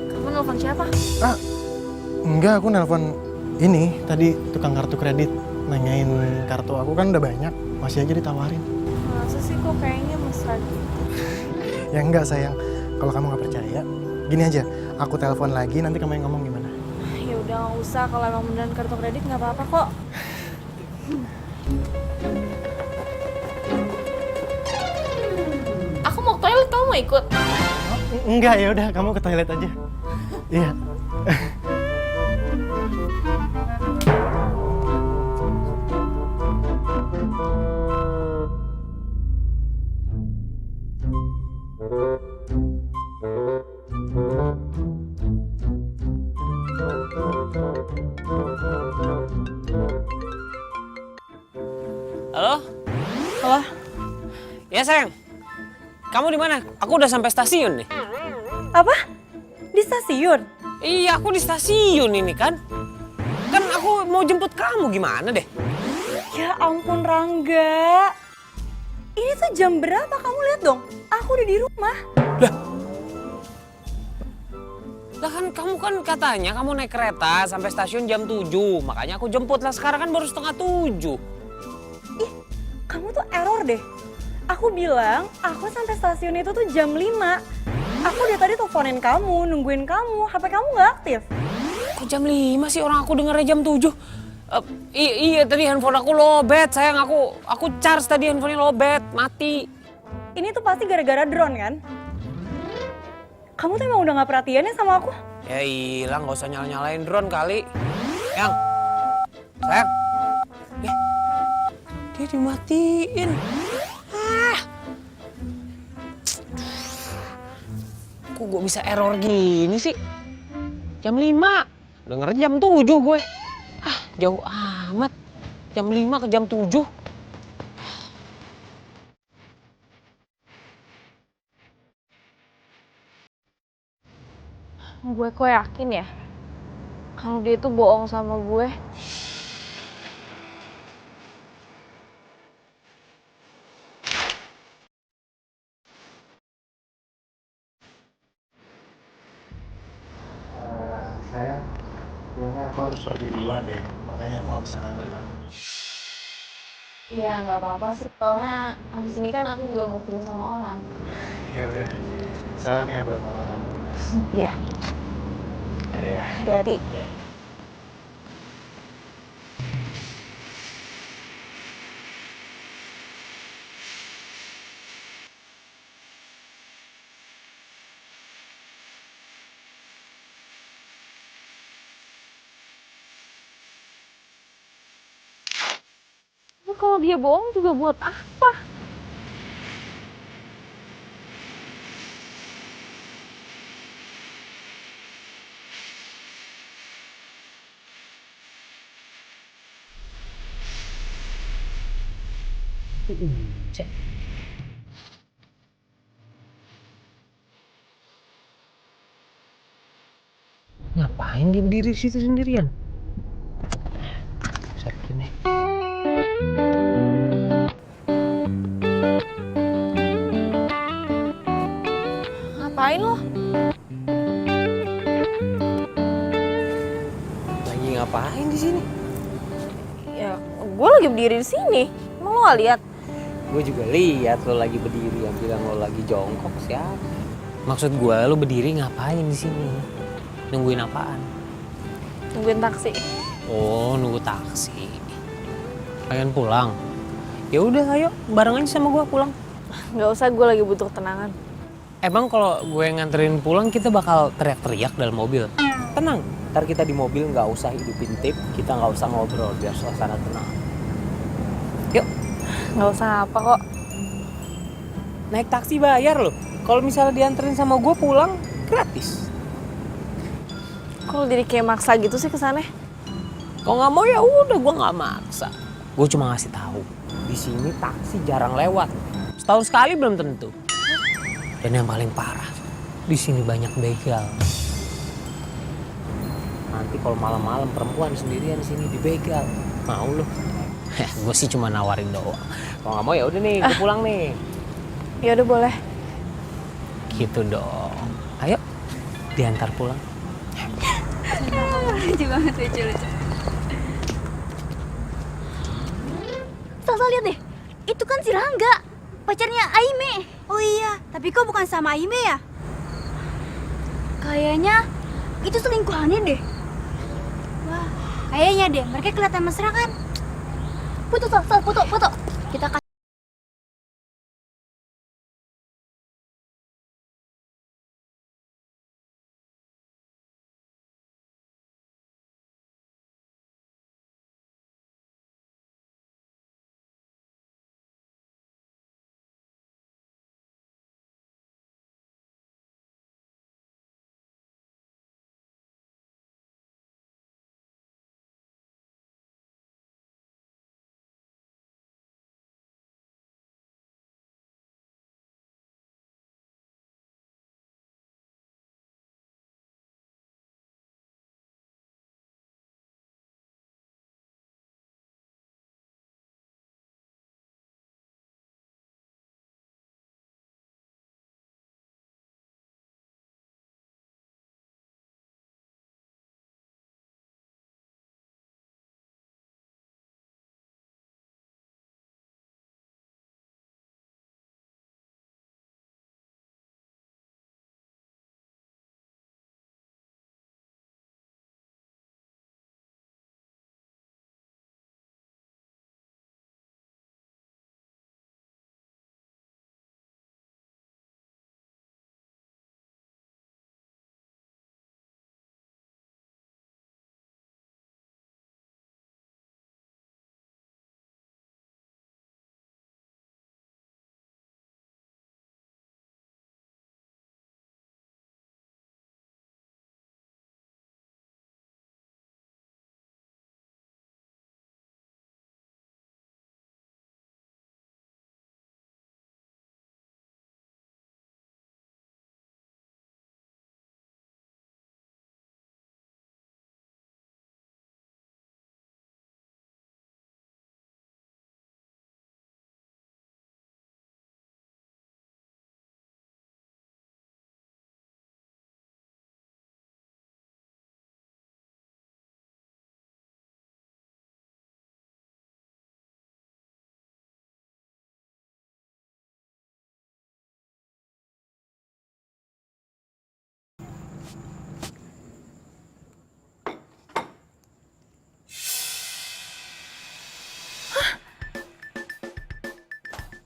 [SPEAKER 8] Kamu nelfon siapa?
[SPEAKER 7] Enggak, aku nelpon ini tadi tukang kartu kredit, nanyain kartu aku kan udah banyak, masih aja ditawarin.
[SPEAKER 8] Masa sih kok kayaknya mesra gitu?
[SPEAKER 7] Ya enggak sayang, kalau kamu nggak percaya, gini aja, aku telepon lagi, nanti kamu yang ngomong gimana?
[SPEAKER 8] Ya udah nggak usah, kalau emang beneran kartu kredit nggak apa-apa kok. Aku mau ke toilet, kamu mau ikut?
[SPEAKER 7] Enggak, ya udah kamu ke toilet aja. Iya.
[SPEAKER 2] Halo?
[SPEAKER 11] Halo?
[SPEAKER 2] Ya sayang. Kamu di mana? Aku udah sampai stasiun nih.
[SPEAKER 11] Apa? Di stasiun?
[SPEAKER 2] Iya, aku di stasiun ini kan. Kan aku mau jemput kamu, gimana deh?
[SPEAKER 11] Ya ampun Rangga. Ini tuh jam berapa? Kamu lihat dong. Aku udah di rumah.
[SPEAKER 2] Lah kan kamu kan katanya kamu naik kereta sampai stasiun jam 7. Makanya aku jemput lah, sekarang kan baru setengah 7.
[SPEAKER 11] Ih, kamu tuh error deh. Aku bilang aku sampai stasiun itu tuh jam 5. Aku dari tadi teleponin kamu, nungguin kamu. HP kamu nggak aktif.
[SPEAKER 2] Kok jam 5 sih, orang aku dengernya jam 7? Iya tadi handphone aku lowbat, sayang. Aku charge tadi, handphonenya lowbat, mati.
[SPEAKER 11] Ini tuh pasti gara-gara drone kan? Kamu tuh emang udah gak perhatian ya sama aku?
[SPEAKER 2] Ya hilang, gak usah nyala-nyalain drone kali. Yang, sayang. Dia dimatiin. Kok gue bisa error gini sih? Jam 5, dengernya jam 7 gue. Jauh amat. Jam 5 ke jam 7.
[SPEAKER 8] Gue kok yakin ya kalau dia itu bohong sama gue.
[SPEAKER 7] Sayang, kayaknya aku harus pergi duluan deh. Makanya mau kesana dulu.
[SPEAKER 8] Iya nggak apa-apa sih, soalnya abis ini kan aku juga mau ketemu sama orang.
[SPEAKER 7] Ya udah. Salam ya buat mama.
[SPEAKER 8] Iya.
[SPEAKER 7] Ya.
[SPEAKER 8] Jadi kalau dia bohong juga buat apa?
[SPEAKER 2] Ngapain dia berdiri di situ sendirian? Siapa nih?
[SPEAKER 8] Ngapain lo?
[SPEAKER 2] Lagi ngapain di sini?
[SPEAKER 8] Ya, gue lagi berdiri di sini. Emang lo gak lihat?
[SPEAKER 2] Gue juga lihat lo lagi berdiri, yang bilang lo lagi jongkok siapa? Maksud gue lo berdiri ngapain di sini? Nungguin apaan?
[SPEAKER 8] Nungguin taksi.
[SPEAKER 2] Oh, nunggu taksi. Pengen pulang? Ya udah, ayo bareng aja sama gue pulang.
[SPEAKER 8] Gak usah, gue lagi butuh ketenangan.
[SPEAKER 2] Emang kalau gue nganterin pulang kita bakal teriak-teriak dalam mobil? Tenang, ntar kita di mobil nggak usah hidupin tip, kita nggak usah ngobrol biar suasana tenang. Yuk.
[SPEAKER 8] Gak usah apa kok.
[SPEAKER 2] Naik taksi bayar loh. Kalau misalnya dianterin sama gue pulang gratis.
[SPEAKER 8] Kok lo jadi kayak maksa gitu sih kesannya?
[SPEAKER 2] Kalau nggak mau ya udah, gue nggak maksa. Gue cuma ngasih tahu. Di sini taksi jarang lewat. Setahun sekali belum tentu. Dan yang paling parah, di sini banyak begal. Nanti kalau malam-malam perempuan sendirian di sini dibegal, mau lo? Gue sih cuma nawarin doang. Kalau nggak mau ya udah nih, gue pulang nih.
[SPEAKER 8] Ya udah boleh.
[SPEAKER 2] Gitu dong. Ayo, diantar pulang.
[SPEAKER 3] Lucu banget, lucu. Salsa lihat deh, itu kan si Rangga, pacarnya Aime. Oh iya, tapi kok bukan sama Aime ya? Kayaknya itu selingkuhannya deh. Wah, kayaknya deh, mereka kelihatan mesra kan? Foto, foto. Kita kasih.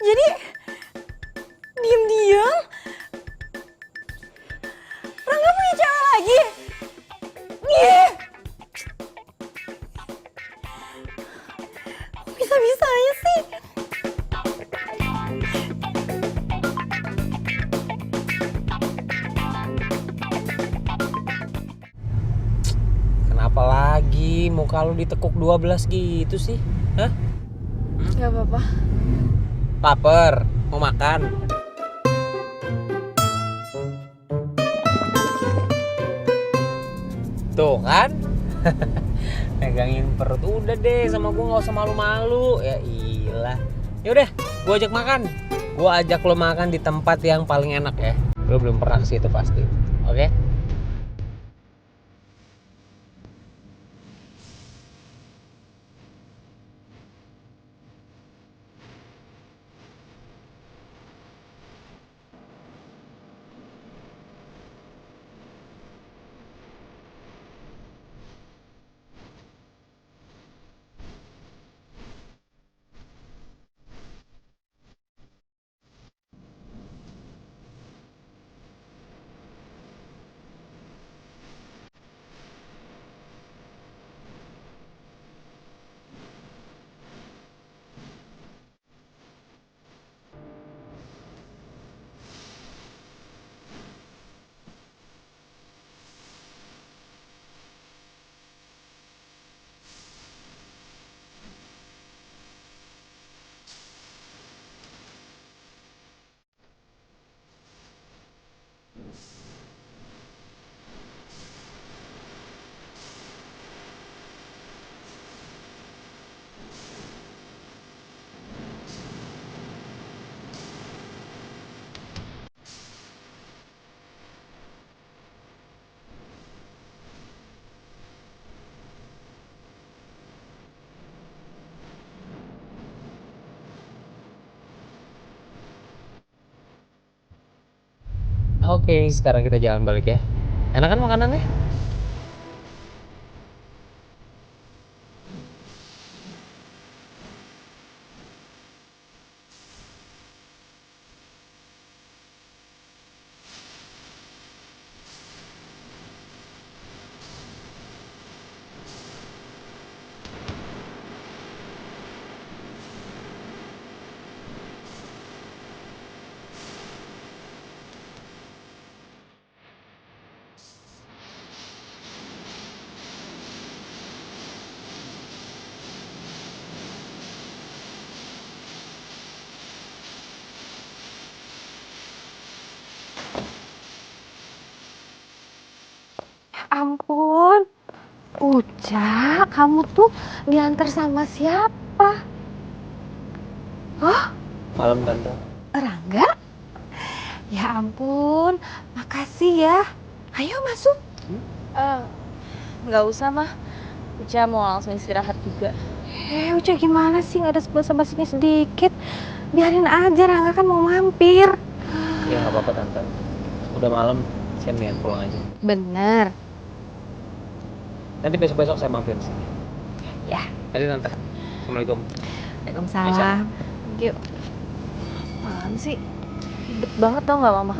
[SPEAKER 11] Jadi diem-diem Rangga punya cewek lagi. Ih. Kok bisa-bisanya sih?
[SPEAKER 2] Kenapa lagi muka lu ditekuk 12 gitu sih? Hah?
[SPEAKER 8] Gak apa-apa.
[SPEAKER 2] Laper, mau makan? Tuh kan? Megangin perut udah deh sama gue, nggak usah malu-malu. Ya ilah. Yaudah, gue ajak makan. Gue ajak lo makan di tempat yang paling enak ya. Lo belum pernah ke situ pasti. Oke? Oke, sekarang kita jalan balik ya. Enak kan makanannya?
[SPEAKER 4] Ampun, Uca, kamu tuh diantar sama siapa? Oh,
[SPEAKER 2] Malam tante.
[SPEAKER 4] Rangga? Ya ampun, makasih ya. Ayo masuk.
[SPEAKER 8] Nggak usah mah. Uca mau langsung istirahat juga.
[SPEAKER 4] Uca gimana sih nggak ada basa-basinya sedikit? Biarin aja, Rangga kan mau mampir.
[SPEAKER 2] Ya nggak apa-apa tante. Udah malam, saya mendingan pulang aja.
[SPEAKER 4] Bener.
[SPEAKER 2] Nanti besok-besok saya mampir sini.
[SPEAKER 4] Ya.
[SPEAKER 2] Nanti tante. Assalamualaikum.
[SPEAKER 4] Waalaikumsalam.
[SPEAKER 8] Yuk. Apaan sih? Ribet banget tau nggak mama?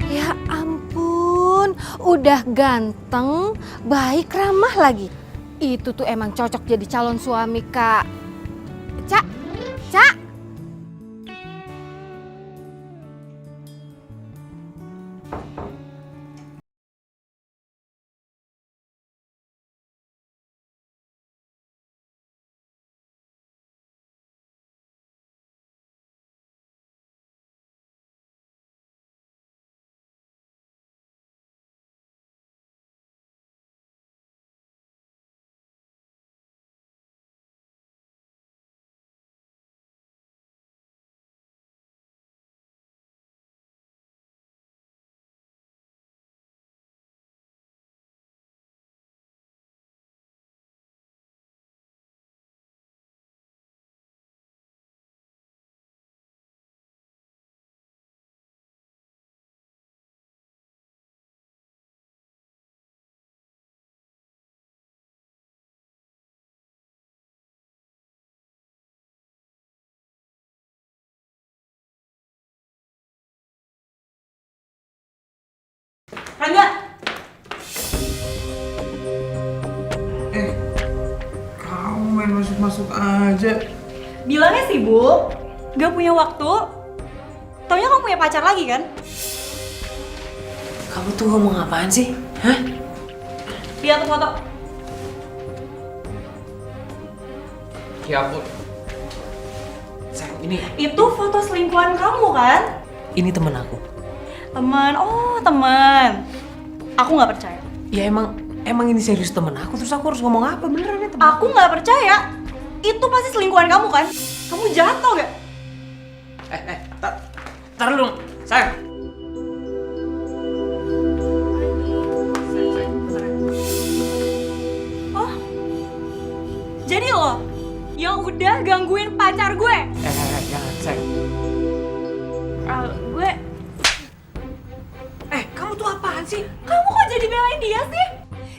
[SPEAKER 9] Ya ampun, udah ganteng, baik, ramah lagi. Itu tuh emang cocok jadi calon suami, Kak. Cak, Cak.
[SPEAKER 11] Rangga!
[SPEAKER 1] Kamu main masuk-masuk aja.
[SPEAKER 11] Bilangnya sibuk, gak punya waktu. Taunya kamu punya pacar lagi kan?
[SPEAKER 2] Kamu tuh ngomong apaan sih? Hah?
[SPEAKER 11] Lihat tuh foto.
[SPEAKER 2] Ya ampun. Sayang, ini
[SPEAKER 11] Itu foto selingkuhan kamu kan?
[SPEAKER 2] temen aku.
[SPEAKER 11] Temen, oh temen. Aku nggak percaya.
[SPEAKER 2] Ya emang ini serius temen aku, terus aku harus ngomong apa? Beneran ya temen
[SPEAKER 11] Aku nggak percaya. Itu pasti selingkuhan kamu kan? Kamu jatuh gak?
[SPEAKER 2] Taruh dong, sayang.
[SPEAKER 11] Oh, jadi lo yang udah gangguin pacar gue?
[SPEAKER 2] Jangan, sayang.
[SPEAKER 11] Gue.
[SPEAKER 2] Kamu tuh apaan sih?
[SPEAKER 11] Kamu kok jadi belain dia sih?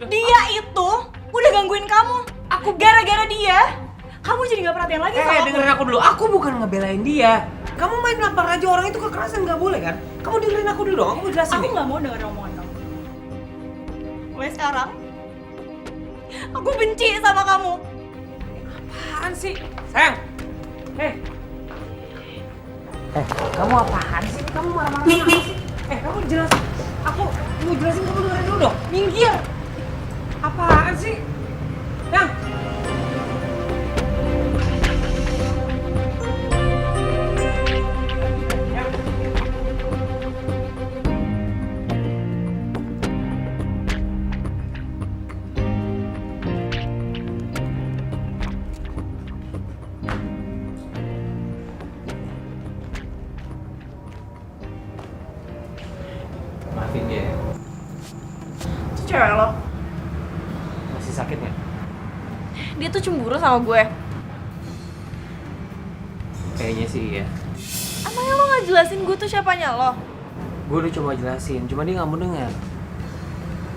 [SPEAKER 11] Dia itu udah gangguin kamu. Aku gara-gara dia. Kamu jadi nggak perhatian lagi sama aku.
[SPEAKER 2] Dengerin aku dulu. Aku bukan ngebelain dia. Kamu main nampar aja orang itu kekerasan nggak boleh kan? Kamu dengerin aku dulu dong. Aku mau jelasin.
[SPEAKER 11] Aku
[SPEAKER 2] nih.
[SPEAKER 11] nggak mau dengerin omongan kamu. Mulai sekarang, aku benci sama kamu.
[SPEAKER 2] Apaan sih? Sayang. Kamu apaan sih? Kamu marah-marah.
[SPEAKER 11] Nih.
[SPEAKER 2] Kamu jelasin. Aku mau jelasin, kamu dengerin dulu dong. Minggir. Apaan sih? Yang. Maafin dia ya.
[SPEAKER 11] Itu cewek lo.
[SPEAKER 2] Masih sakit nggak?
[SPEAKER 11] Dia tuh cemburu sama gue.
[SPEAKER 2] Kayaknya sih ya.
[SPEAKER 11] Emangnya lo nggak jelasin gue tuh siapanya lo?
[SPEAKER 2] Gue udah coba jelasin, cuma dia nggak mau dengar.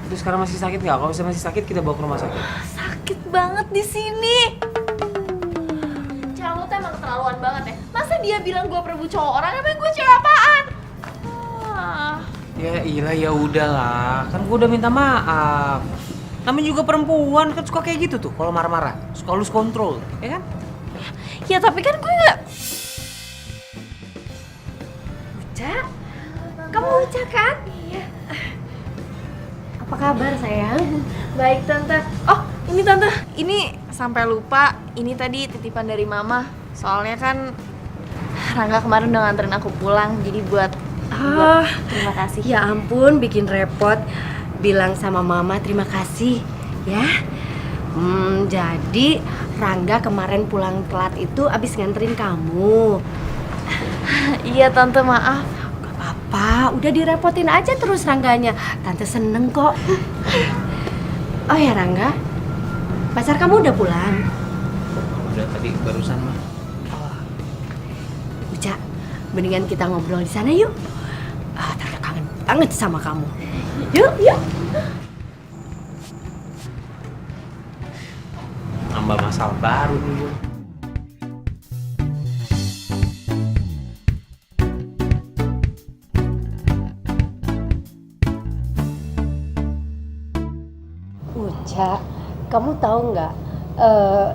[SPEAKER 2] Itu sekarang masih sakit nggak? Kalau misalnya masih sakit, kita bawa ke rumah sakit.
[SPEAKER 11] Sakit banget di sini.
[SPEAKER 4] Cara lo tuh emang keterlaluan banget ya. Masa dia bilang gue perbu cowok orang, emang gue cewek apaan?
[SPEAKER 2] Ya iyalah, ya udahlah. Kan gue udah minta maaf. Namanya juga perempuan kan suka kayak gitu tuh. Kalau marah-marah, suka lose control, ya kan?
[SPEAKER 11] Ya tapi kan gue nggak.
[SPEAKER 4] Uca? Kamu Uca kan? Iya. Apa kabar sayang? Baik tante.
[SPEAKER 8] Oh, ini tante, ini sampai lupa. Ini tadi titipan dari mama. Soalnya kan Rangga kemarin udah nganterin aku pulang, jadi buat terima kasih.
[SPEAKER 4] Ya ampun, bikin repot. Bilang sama mama terima kasih ya. Jadi Rangga kemarin pulang telat itu abis nganterin kamu.
[SPEAKER 8] Iya tante, maaf.
[SPEAKER 4] Gak apa-apa, udah direpotin aja terus Rangganya. Tante seneng kok. Oh ya Rangga, pacar kamu udah pulang?
[SPEAKER 2] Udah tadi barusan mah.
[SPEAKER 4] Uca, mendingan kita ngobrol di sana yuk. Tante kangen banget sama kamu. Yuk.
[SPEAKER 2] Nambah masalah baru nih gue.
[SPEAKER 4] Uca, kamu tahu nggak?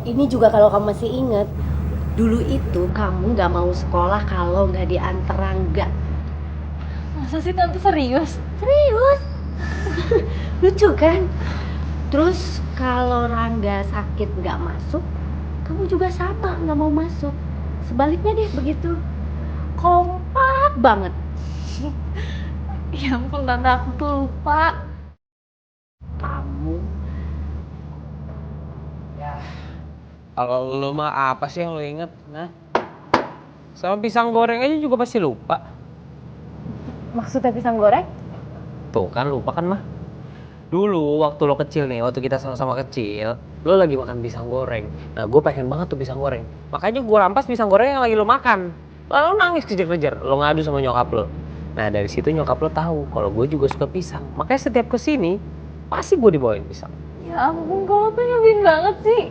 [SPEAKER 4] Ini juga kalau kamu masih inget, dulu itu kamu nggak mau sekolah kalau nggak diantar Rangga.
[SPEAKER 8] Masa sih tante, serius?
[SPEAKER 4] Serius? Lucu kan? Terus kalau Rangga sakit nggak masuk, kamu juga sama nggak mau masuk. Sebaliknya deh begitu. Kompak banget.
[SPEAKER 8] Ya ampun tante, aku tuh lupa.
[SPEAKER 4] Kamu
[SPEAKER 2] Kalau lu mah apa sih yang lu inget? Nah, sama pisang goreng aja juga pasti lupa.
[SPEAKER 8] Maksudnya pisang goreng?
[SPEAKER 2] Tuh kan lupa kan mah. Dulu waktu lo kecil nih, waktu kita sama-sama kecil, lo lagi makan pisang goreng. Nah, gue pengen banget tuh pisang goreng. Makanya gue rampas pisang goreng yang lagi lo makan. Lalu nangis kejar-kejar, lo ngadu sama nyokap lo. Nah, dari situ nyokap lo tahu kalau gue juga suka pisang. Makanya setiap kesini, pasti gue dibawain pisang.
[SPEAKER 8] Ya ampun, kamu tuh nyebelin banget sih.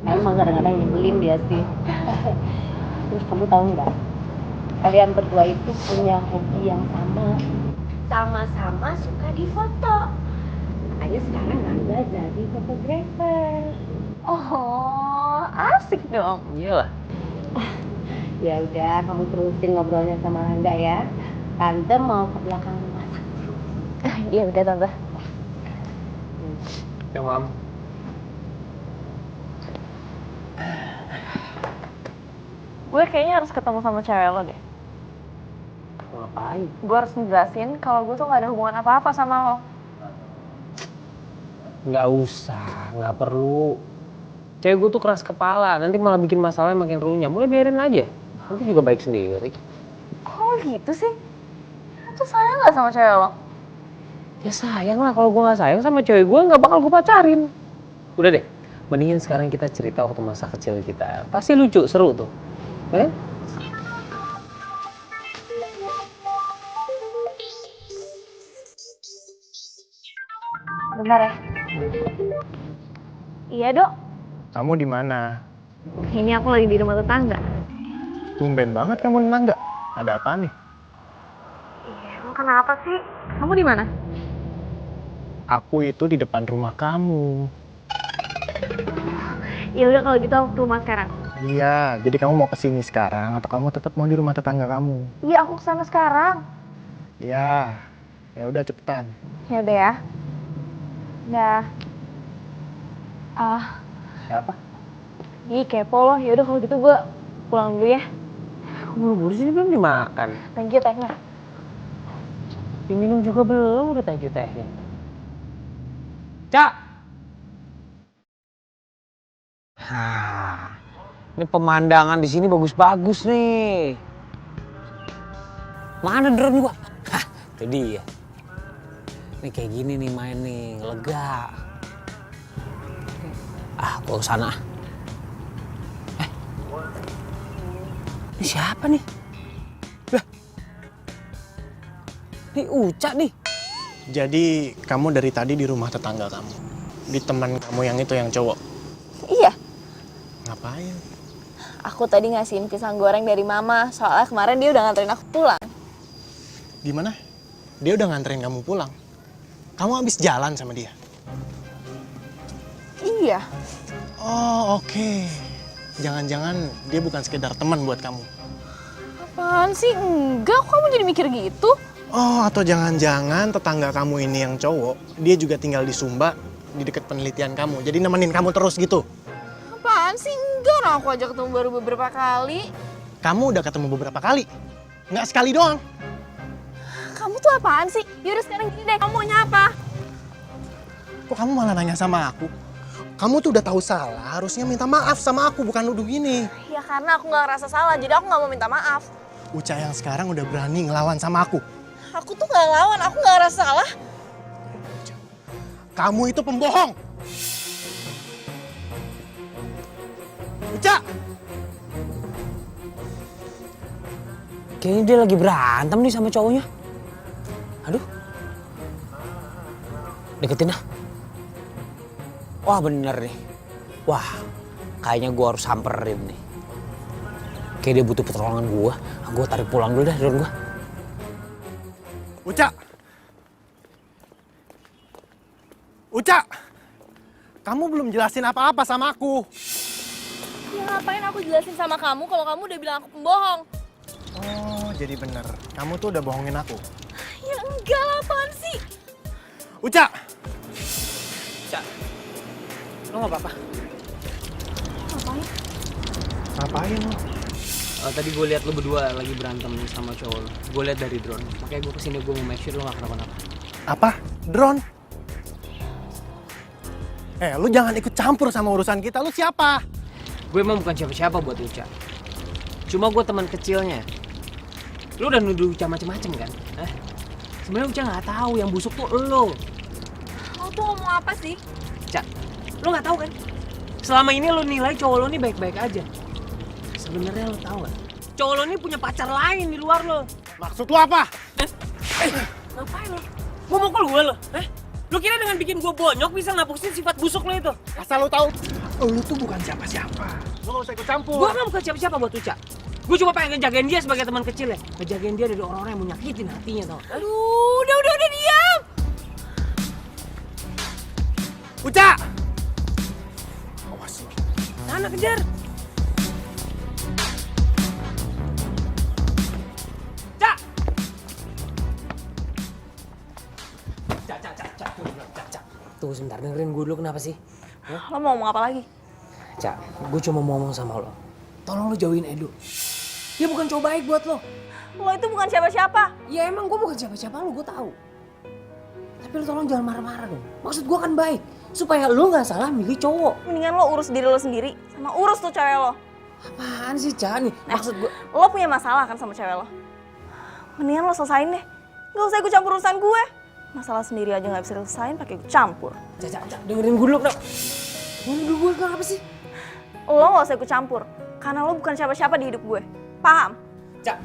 [SPEAKER 4] emang kadang-kadang nyebelin dia sih. Terus kamu tahu nggak? Kalian berdua itu punya hobi yang sama. sama-sama suka difoto. Makanya sekarang Rangga jadi fotografer.
[SPEAKER 8] Oh, asik dong.
[SPEAKER 2] Iyalah.
[SPEAKER 4] Ya udah, kamu terusin ngobrolnya sama Rangga ya. Tante mau ke belakang rumah.
[SPEAKER 8] Iya udah tante.
[SPEAKER 7] Ya, Mam.
[SPEAKER 8] Gue kayaknya harus ketemu sama cewek lo deh.
[SPEAKER 2] Ngapain?
[SPEAKER 8] Gue harus ngejelasin kalau gue tuh gak ada hubungan apa-apa sama lo.
[SPEAKER 2] Nggak usah, nggak perlu. Cewek gue tuh keras kepala, nanti malah bikin masalahnya makin runyam. Mulai biarin aja, nanti juga baik sendiri.
[SPEAKER 8] Kok gitu sih? Lo tuh sayang gak sama cewek lo?
[SPEAKER 2] Ya sayang lah, kalau gue nggak sayang sama cewek gue nggak bakal gue pacarin. Udah deh, mendingan sekarang kita cerita waktu masa kecil kita. Pasti lucu, seru tuh. Eh?
[SPEAKER 8] Bentar ya. Iya dok,
[SPEAKER 7] Kamu di mana?
[SPEAKER 8] ini aku lagi di rumah tetangga.
[SPEAKER 7] Tumben banget kamu nangga. Ada apa nih?
[SPEAKER 8] Emang kenapa sih? Kamu di mana?
[SPEAKER 7] Aku itu di depan rumah kamu.
[SPEAKER 8] Ya udah kalau gitu aku ke rumah sekarang.
[SPEAKER 7] Iya, jadi kamu mau kesini sekarang atau kamu tetap mau di rumah tetangga kamu?
[SPEAKER 8] Iya aku kesana sekarang.
[SPEAKER 7] Iya, ya udah cepetan.
[SPEAKER 8] Ya udah ya. Dah.
[SPEAKER 2] Siapa?
[SPEAKER 8] Ih kepo loh. Ya udah kalau gitu gue pulang dulu ya.
[SPEAKER 2] Buru-buru sini belum dimakan.
[SPEAKER 8] Thank you tehnya.
[SPEAKER 2] Diminum juga belum, udah thank you tehnya. Cak! Ini pemandangan di sini bagus-bagus nih. Mana drone gua? Hah, itu dia. Nih kayak gini nih main nih, lega. Gua kesana. Ini siapa nih? Lah. Ini Uca nih.
[SPEAKER 7] Jadi kamu dari tadi di rumah tetangga kamu, di teman kamu yang itu yang cowok.
[SPEAKER 8] Iya.
[SPEAKER 7] Ngapain?
[SPEAKER 8] Aku tadi ngasihin pisang goreng dari mama. Soalnya kemarin dia udah nganterin aku pulang.
[SPEAKER 7] Gimana? Dia udah nganterin kamu pulang. Kamu habis jalan sama dia?
[SPEAKER 8] Iya.
[SPEAKER 7] Oh, oke. Jangan-jangan dia bukan sekedar teman buat kamu.
[SPEAKER 8] Apaan sih? Enggak, kok kamu jadi mikir gitu?
[SPEAKER 7] Oh, atau jangan-jangan tetangga kamu ini yang cowok, dia juga tinggal di Sumba, di dekat penelitian kamu. Jadi nemenin kamu terus gitu.
[SPEAKER 8] Apaan sih? Enggak, orang aku aja ketemu baru beberapa kali.
[SPEAKER 7] Kamu udah ketemu beberapa kali. Nggak sekali doang.
[SPEAKER 8] Kamu tuh apaan sih? Yaudah sekarang gini deh, kamu maunya apa?
[SPEAKER 7] Kok kamu malah nanya sama aku? Kamu tuh udah tahu salah, harusnya minta maaf sama aku, bukan nuduh gini.
[SPEAKER 8] Ya karena aku gak ngerasa salah, jadi aku gak mau minta maaf.
[SPEAKER 7] Uca yang sekarang udah berani ngelawan sama aku.
[SPEAKER 8] Aku tuh gak ngelawan, aku gak ngerasa salah.
[SPEAKER 7] Kamu itu pembohong. Uca!
[SPEAKER 2] Kayaknya dia lagi berantem nih sama cowoknya. Aduh. Deketin dah. Wah bener nih. Wah, kayaknya gua harus samperin nih. Kayak dia butuh pertolongan gua. Gua tarik pulang dulu dah drone gua.
[SPEAKER 7] Uca! Uca! Kamu belum jelasin apa-apa sama aku.
[SPEAKER 8] Ya ngapain aku jelasin sama kamu kalau kamu udah bilang aku pembohong?
[SPEAKER 7] Oh, jadi bener. Kamu tuh udah bohongin aku.
[SPEAKER 8] Ya enggak lah, apaan sih?
[SPEAKER 7] Uca!
[SPEAKER 2] Cak, lo gak apa-apa?
[SPEAKER 8] Ngapain?
[SPEAKER 7] Ngapain lo?
[SPEAKER 1] Tadi gue lihat lo berdua lagi berantem sama cowok lo. Gue lihat dari drone. Makanya gue kesini, gue mau make sure lo gak kenapa-napa.
[SPEAKER 7] Apa? Drone? Lu jangan ikut campur sama urusan kita. Lu siapa?
[SPEAKER 1] Gue emang bukan siapa-siapa buat Uca. Cuma gue teman kecilnya. Lo udah nuduh Uca macem-macem kan? Sebenarnya Uca nggak tahu yang busuk tuh lo.
[SPEAKER 8] Lo tuh ngomong apa sih?
[SPEAKER 1] Cak, lo nggak tahu kan? Selama ini lo nilai cowok lo nih baik-baik aja. Sebenarnya lo tahu nggak? Cowok lo nih punya pacar lain di luar lo.
[SPEAKER 7] Maksud lo apa?
[SPEAKER 1] Ngapain lo? Mau mukul gue lo? Lo kira dengan bikin gue bonyok bisa ngapusin sifat busuk lo itu?
[SPEAKER 7] Asal lo tahu, lo tuh bukan siapa-siapa. Lo nggak usah ikut campur.
[SPEAKER 1] Gue kan bukan siapa-siapa buat Uca.
[SPEAKER 2] Gue cuma pengen ngejagain dia sebagai teman kecil ya. Ngejagain dia dari orang-orang yang mau nyakitin hatinya tau.
[SPEAKER 8] Aduh, udah diam.
[SPEAKER 7] Uca!
[SPEAKER 2] Sana kejar. Cak! Cak. Tunggu sebentar, dengerin gue dulu kenapa sih?
[SPEAKER 11] Lo mau ngomong apa lagi?
[SPEAKER 2] Cak, gue cuma mau ngomong sama lo. Tolong lo jauhin Edo. Dia bukan cowok baik buat lo.
[SPEAKER 11] Lo itu bukan siapa-siapa.
[SPEAKER 2] Ya emang gue bukan siapa-siapa lo, gue tahu. Tapi lo tolong jangan marah-marah dong. Maksud gue kan baik. Supaya lo gak salah milih cowok.
[SPEAKER 11] Mendingan lo urus diri lo sendiri, sama urus tuh cewek lo.
[SPEAKER 2] Apaan sih, Cak? Nih, maksud gue...
[SPEAKER 11] Lo punya masalah kan sama cewek lo? Mendingan lo selesain deh. Gak usah ikut campur urusan gue. Masalah sendiri aja gak bisa diselesain pakai ikut campur.
[SPEAKER 2] Cak, dengerin gue dulu, kenapa? Dengerin dulu gue, kenapa sih?
[SPEAKER 11] Lo gak usah ikut campur, karena lo bukan siapa-siapa di hidup gue. Paham?
[SPEAKER 2] Cak.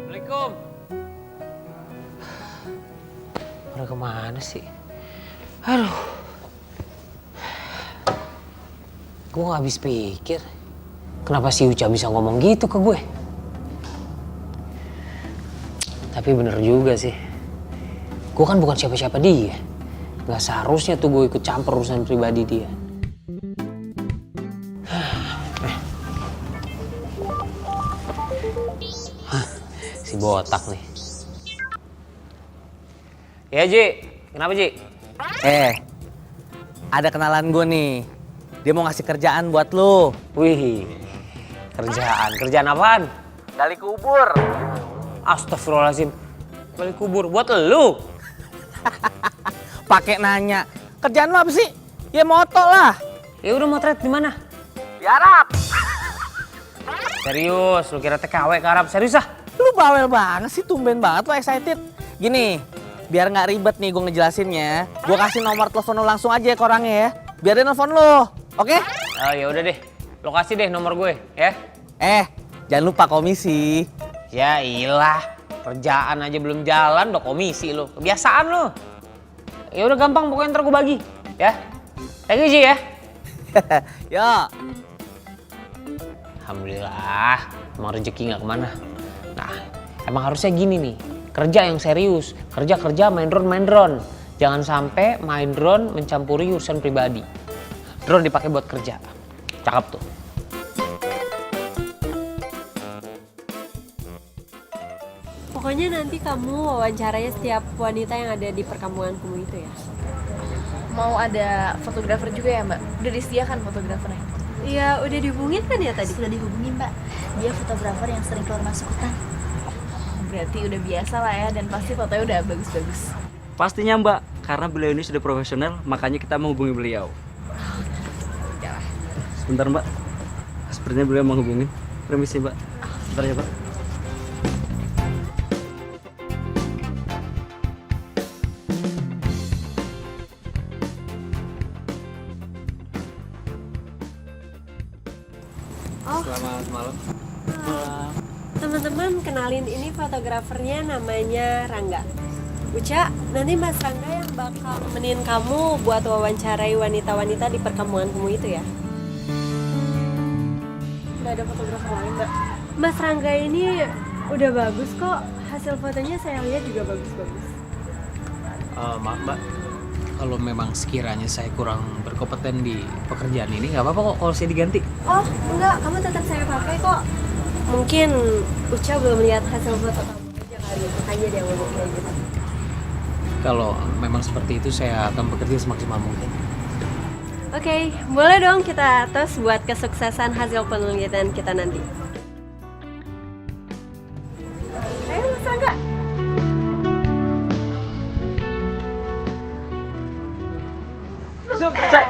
[SPEAKER 2] Assalamualaikum. Udah kemana sih? Aduh. Gue gak habis pikir. Kenapa si Uca bisa ngomong gitu ke gue? Tapi bener juga sih. Gue kan bukan siapa-siapa dia. Gak seharusnya tuh gue ikut campur urusan pribadi dia. Si botak nih. Ya Ji, kenapa Ji?
[SPEAKER 1] Ada kenalan gue nih. Dia mau ngasih kerjaan buat lo.
[SPEAKER 2] Wih, kerjaan apaan?
[SPEAKER 1] Gali kubur.
[SPEAKER 2] Astagfirullahaladzim, balik kubur buat elu.
[SPEAKER 1] Pakai nanya. Kerjaan lo apa sih? Ya moto lah.
[SPEAKER 2] Ya udah motret di mana?
[SPEAKER 1] Di Arab.
[SPEAKER 2] Serius, lu kira TKW ke Arab? Serius ah?
[SPEAKER 1] Lu bawel banget sih, tumben banget lo excited. Gini, biar nggak ribet nih gue ngejelasinnya. Gue kasih nomor telepon lo langsung aja ke orangnya ya. Biar dia nelfon lo, oke?
[SPEAKER 2] Oh ya udah deh, lo kasih deh nomor gue ya.
[SPEAKER 1] Jangan lupa komisi.
[SPEAKER 2] Ya iyalah, kerjaan aja belum jalan udah komisi lo. Kebiasaan lo. Ya udah gampang, pokoknya ntar gue bagi ya. Thank you Ji ya.
[SPEAKER 1] Yo.
[SPEAKER 2] Alhamdulillah, emang rezeki nggak kemana. Nah, emang harusnya gini nih, kerja yang serius, kerja main drone. Jangan sampai main drone mencampuri urusan pribadi. Drone dipakai buat kerja, cakep tuh.
[SPEAKER 12] Pokoknya nanti kamu wawancaranya setiap wanita yang ada di perkampungan kamu itu ya.
[SPEAKER 8] Mau ada fotografer juga ya mbak? Udah disediakan fotografernya?
[SPEAKER 12] Iya, udah dihubungin kan ya tadi?
[SPEAKER 3] Sudah dihubungi mbak. Dia fotografer yang sering keluar masuk hutan.
[SPEAKER 8] Berarti udah biasa lah ya, dan pasti fotonya udah bagus-bagus.
[SPEAKER 13] Pastinya mbak, karena beliau ini sudah profesional, makanya kita menghubungi beliau. Sebentar mbak, sepertinya beliau menghubungi. Permisi mbak, sebentar ya mbak. Selamat malam.
[SPEAKER 12] Teman-teman kenalin, ini fotografernya namanya Rangga. Uca, nanti Mas Rangga yang bakal nemenin kamu buat wawancarai wanita-wanita di perkampungan kamu itu ya.
[SPEAKER 8] Udah ada fotografer lain mbak?
[SPEAKER 12] Mas Rangga ini udah bagus kok, hasil fotonya saya lihat juga bagus-bagus.
[SPEAKER 2] Maaf mbak, kalau memang sekiranya saya kurang berkompeten di pekerjaan ini, nggak apa-apa kok kalau saya diganti.
[SPEAKER 12] Oh enggak, kamu tetap saya pakai kok. Mungkin Uca belum lihat hasil foto kamu aja kali, makanya dia ngomong kayak gitu.
[SPEAKER 2] Kalau memang seperti itu, saya akan bekerja semaksimal mungkin.
[SPEAKER 12] Oke, boleh dong kita tos buat kesuksesan hasil penelitian kita nanti. Ayo Mas Rangga.
[SPEAKER 1] Sukses.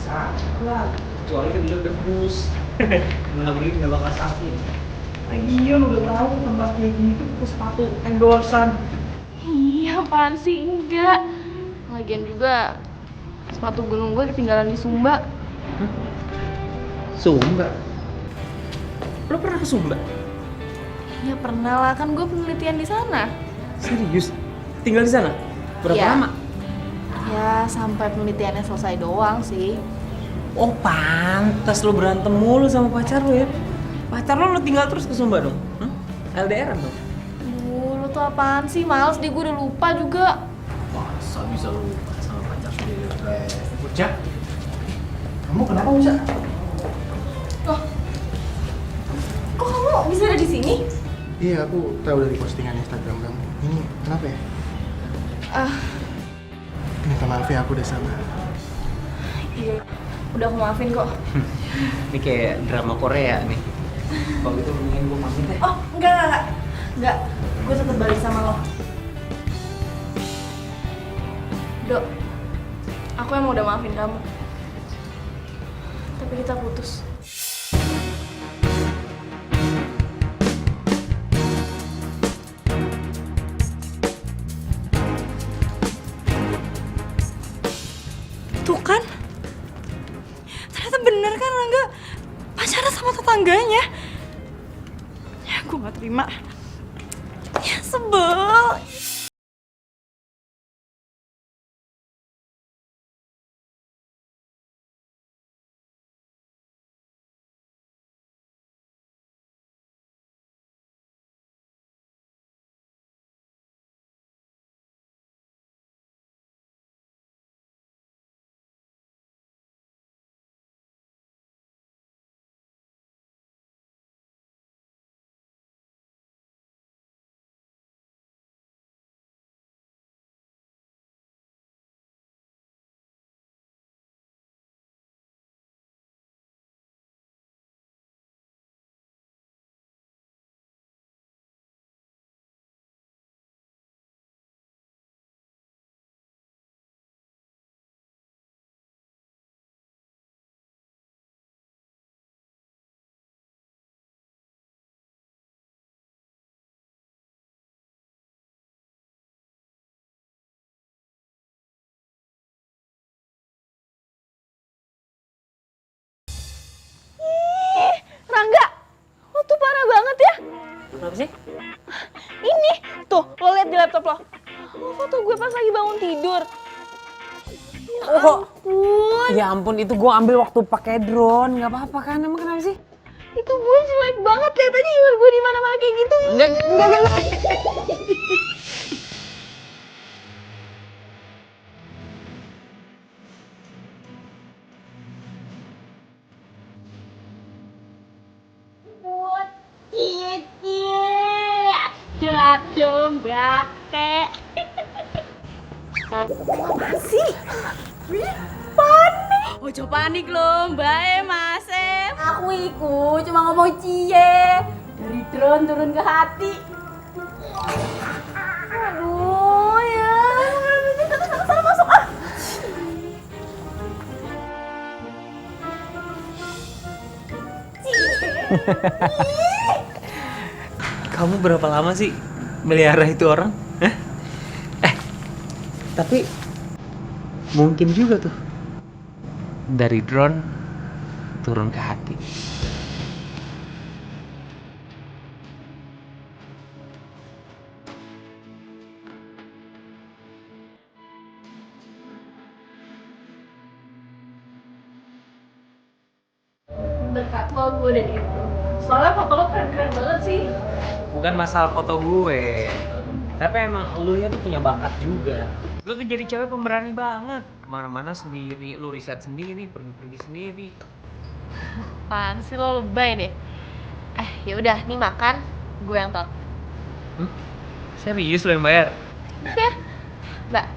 [SPEAKER 13] Salah. Kecuali kan udah debus. Nggak beli nggak bakal sakit.
[SPEAKER 1] Lagian udah tahu tempat kayak gitu pakai sepatu endorsan.
[SPEAKER 3] Iya, apaan sih? Enggak. Lagian juga sepatu gunung gue ketinggalan di Sumba.
[SPEAKER 13] Sumba. Lo pernah ke Sumba?
[SPEAKER 3] Ya pernah lah, kan gue penelitian di sana.
[SPEAKER 13] Serius? Tinggal di sana? Berapa
[SPEAKER 3] Iya.
[SPEAKER 13] lama?
[SPEAKER 3] Ya sampai penelitiannya selesai doang sih.
[SPEAKER 2] Oh pantas lo berantem mulu sama pacar lo ya. Pacar lo tinggal terus ke Sumba dong? LDR dong?
[SPEAKER 3] Duh, lu tuh apaan sih? Males deh, gue udah lupa juga.
[SPEAKER 13] Masa bisa lupa sama pacar sendiri?
[SPEAKER 7] Uca, kamu kenapa Uca?
[SPEAKER 3] Loh, kok kamu bisa ada di sini?
[SPEAKER 7] Iya, aku tahu dari postingan Instagram kamu. Ini kenapa ya? Minta maaf ya, aku udah salah.
[SPEAKER 3] Iya, udah aku maafin kok.
[SPEAKER 2] Ini kayak drama Korea nih.
[SPEAKER 13] Kalau gitu mendingan gue maafin deh.
[SPEAKER 3] Oh, enggak. Gue tetap balik sama lo. Dok, aku emang udah maafin kamu. Tapi kita putus.
[SPEAKER 11] Tuh kan? Ternyata bener kan Rangga pacaran sama tetangganya. Ya gue gak terima. Ya sebel.
[SPEAKER 8] Rangga, lo tuh parah banget ya.
[SPEAKER 2] Kenapa sih?
[SPEAKER 8] Ini, tuh, lo liat di laptop lo. Lo foto gue pas lagi bangun tidur. Ya ampun.
[SPEAKER 2] Ya ampun, itu gue ambil waktu pakai drone. Gak apa-apa kan? Emang kenapa sih?
[SPEAKER 8] Itu gue jelek banget ya, tadi gue di mana-mana kayak gitu.
[SPEAKER 2] Enggak.
[SPEAKER 3] Sih? Panik. Ojo panik lo, Mbak Mas Em. Aku iku cuma ngomong cie. Dari drone turun ke hati. Aduh ya. Sana masuk ah.
[SPEAKER 2] Kamu berapa lama sih melihara itu orang? Hah? Tapi mungkin juga tuh dari drone turun ke hati.
[SPEAKER 3] Dekat lo gue dan itu. Soalnya foto lo keren-keren banget sih.
[SPEAKER 2] Bukan masalah foto gue, tapi emang lu ya tuh punya bakat juga. Lu tuh jadi cewek pemberani banget, kemana-mana sendiri, lu riset sendiri, pergi-pergi sendiri.
[SPEAKER 4] Apaan sih lo lebay deh. Ya udah, nih makan, gue yang tot.
[SPEAKER 2] Serius lu yang bayar?
[SPEAKER 4] Ya, Mbak.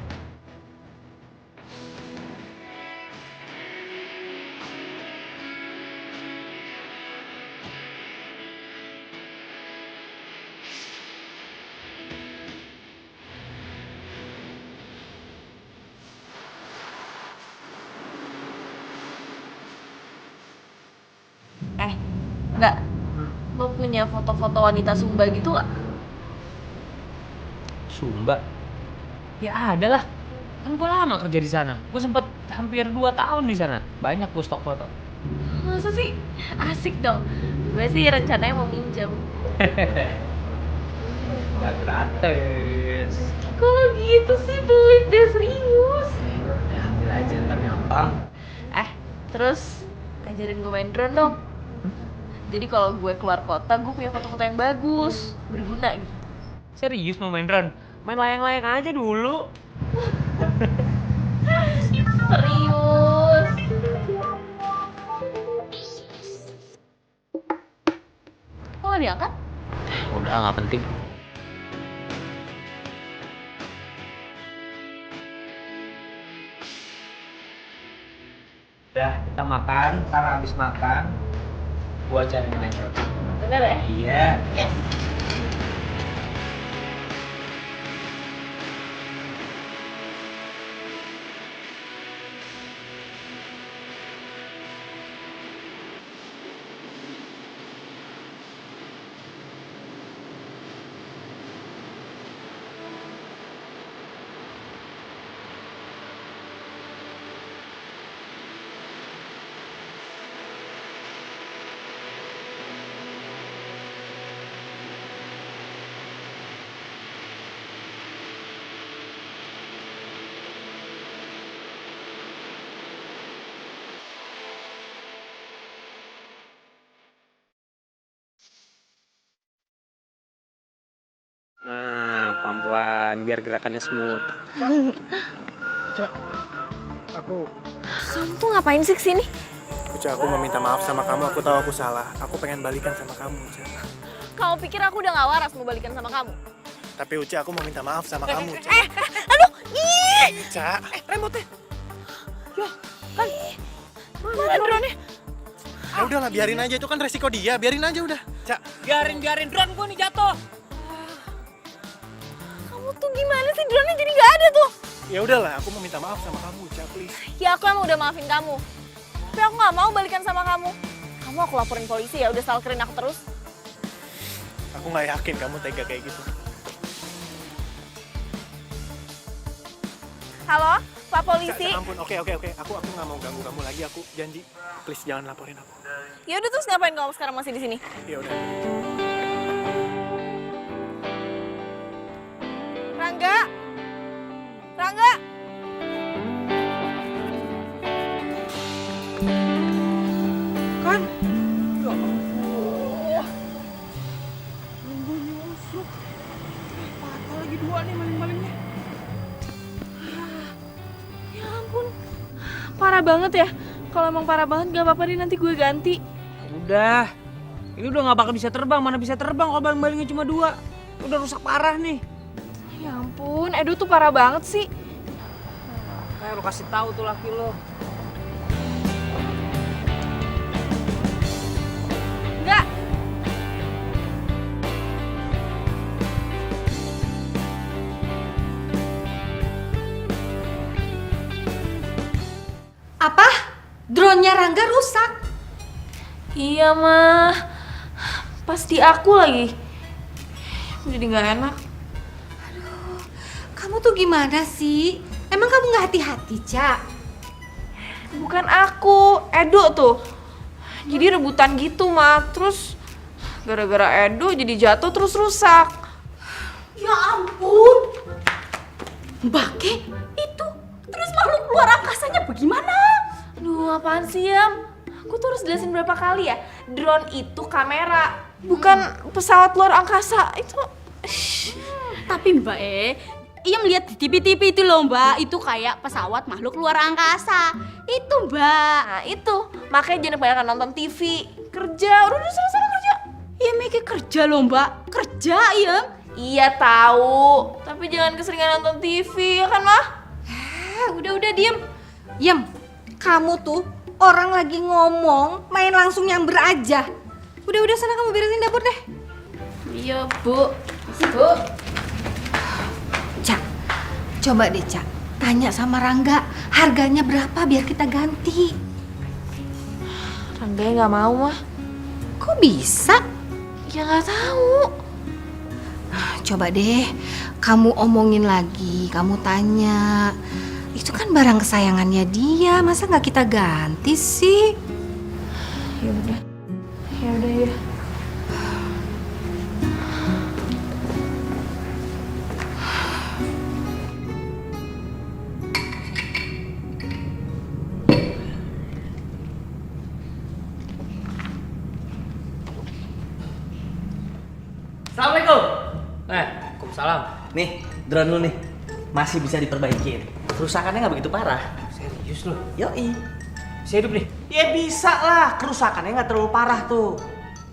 [SPEAKER 8] punya foto-foto wanita Sumba gitu gak?
[SPEAKER 2] Sumba? Ya ada lah. Kan gue lama kerja di sana. Gue sempet hampir 2 tahun di sana. Banyak gue stok foto.
[SPEAKER 8] Masa sih? Asik dong. Gue sih rencananya mau minjem.
[SPEAKER 2] Gak gratis.
[SPEAKER 8] Kalau gitu sih pelit deh, serius.
[SPEAKER 2] Ya ambil aja, ntar gampang.
[SPEAKER 8] Terus ajarin gue main drone dong. Jadi kalau gue keluar kota, gue punya foto-foto yang bagus, berguna gitu.
[SPEAKER 2] Serius mau main drone? Main layang-layang aja dulu.
[SPEAKER 8] Serius. Kok gak diangkat?
[SPEAKER 2] Udah, gak penting. Udah, kita makan. Ntar habis makan, gua cari main drone.
[SPEAKER 8] Bener ya?
[SPEAKER 2] Iya.
[SPEAKER 8] Yes.
[SPEAKER 2] Nah, pelan-pelan biar gerakannya smooth.
[SPEAKER 7] Cak, aku
[SPEAKER 8] Kamu tuh ngapain sih kesini?
[SPEAKER 7] Uca, aku mau minta maaf sama kamu. Aku tahu aku salah. Aku pengen balikan sama kamu, Uca.
[SPEAKER 8] Kamu pikir aku udah gak waras mau balikan sama kamu?
[SPEAKER 7] Tapi Uca, aku mau minta maaf sama kamu, Uca.
[SPEAKER 8] Aduh, ih!
[SPEAKER 7] Uca.
[SPEAKER 8] Remote-nya. Ya, kan. Mana drone-nya?
[SPEAKER 7] Ya udahlah, biarin aja, itu kan resiko dia. Biarin aja udah. Cak.
[SPEAKER 2] Biarin drone gua nih jatuh.
[SPEAKER 8] Kamu tuh gimana sih, drone-nya jadi gak ada tuh?
[SPEAKER 7] Ya udahlah, aku mau minta maaf sama kamu, Uca, please.
[SPEAKER 8] Ya aku emang udah maafin kamu. Tapi aku gak mau balikan sama kamu. Kamu aku laporin polisi ya, udah stalkerin aku terus.
[SPEAKER 7] Aku nggak yakin kamu tega kayak gitu.
[SPEAKER 8] Halo, Pak Polisi.
[SPEAKER 7] Cak, ampun, oke. Aku nggak mau ganggu kamu lagi. Aku janji, please jangan laporin aku.
[SPEAKER 8] Ya udah terus ngapain kamu sekarang masih di sini?
[SPEAKER 7] Ya udah.
[SPEAKER 8] Rangga. Rangga.
[SPEAKER 1] Kan?
[SPEAKER 8] Ya Allah.
[SPEAKER 1] Nunggu nyusuk. Patah lagi 2 nih maling-malingnya.
[SPEAKER 8] Ya ampun. Parah banget ya. Kalau emang parah banget gak apa-apa deh, nanti gue ganti.
[SPEAKER 2] Udah. Ini udah gak bakal bisa terbang. Mana bisa terbang kalau baling-balingnya cuma 2. Udah rusak parah nih.
[SPEAKER 8] Ya ampun, Edo tuh parah banget sih.
[SPEAKER 2] Kayak lu kasih tahu tuh laki lo.
[SPEAKER 8] Enggak.
[SPEAKER 9] Apa? Drone-nya Rangga rusak?
[SPEAKER 8] Iya mah. Pas di aku lagi. Jadi gak enak.
[SPEAKER 9] Kamu tuh gimana sih? Emang kamu nggak hati-hati, Cak?
[SPEAKER 8] Bukan aku, Edo tuh. Jadi rebutan gitu mah. Terus gara-gara Edo jadi jatuh terus rusak.
[SPEAKER 3] Ya ampun. Mbak Ke, itu terus makhluk luar angkasanya bagaimana?
[SPEAKER 8] Aduh, apaan sih, Yam? Aku tuh harus jelasin berapa kali ya. Drone itu kamera, bukan pesawat luar angkasa. Itu
[SPEAKER 3] Tapi Mbak iya melihat di TV-TV itu loh Mbak, itu kayak pesawat makhluk luar angkasa. Itu Mbak.
[SPEAKER 8] Nah itu, makanya jangan kebanyakan nonton TV. Kerja, udah sana kerja.
[SPEAKER 3] Iya Meke kerja loh Mbak, kerja iya.
[SPEAKER 8] Iya tahu, tapi jangan keseringan nonton TV ya kan mah?
[SPEAKER 9] Udah diem. Yem, kamu tuh orang lagi ngomong, main langsung nyamber aja. Udah sana kamu beresin dapur deh.
[SPEAKER 8] Iya Bu. Bu.
[SPEAKER 9] Cak, coba deh Cak, tanya sama Rangga, harganya berapa biar kita ganti.
[SPEAKER 8] Rangga nggak mau mah.
[SPEAKER 9] Kok bisa?
[SPEAKER 8] Ya nggak tahu.
[SPEAKER 9] Coba deh, kamu omongin lagi, kamu tanya. Itu kan barang kesayangannya dia, masa nggak kita ganti sih?
[SPEAKER 8] Ya udah ya.
[SPEAKER 1] Assalamualaikum. Waalaikumsalam. Nih, drone lu nih. Masih bisa diperbaikin. Kerusakannya nggak begitu parah.
[SPEAKER 2] Serius lu?
[SPEAKER 1] Yoi.
[SPEAKER 2] Bisa hidup nih?
[SPEAKER 1] Ya bisa lah, kerusakannya nggak terlalu parah tuh.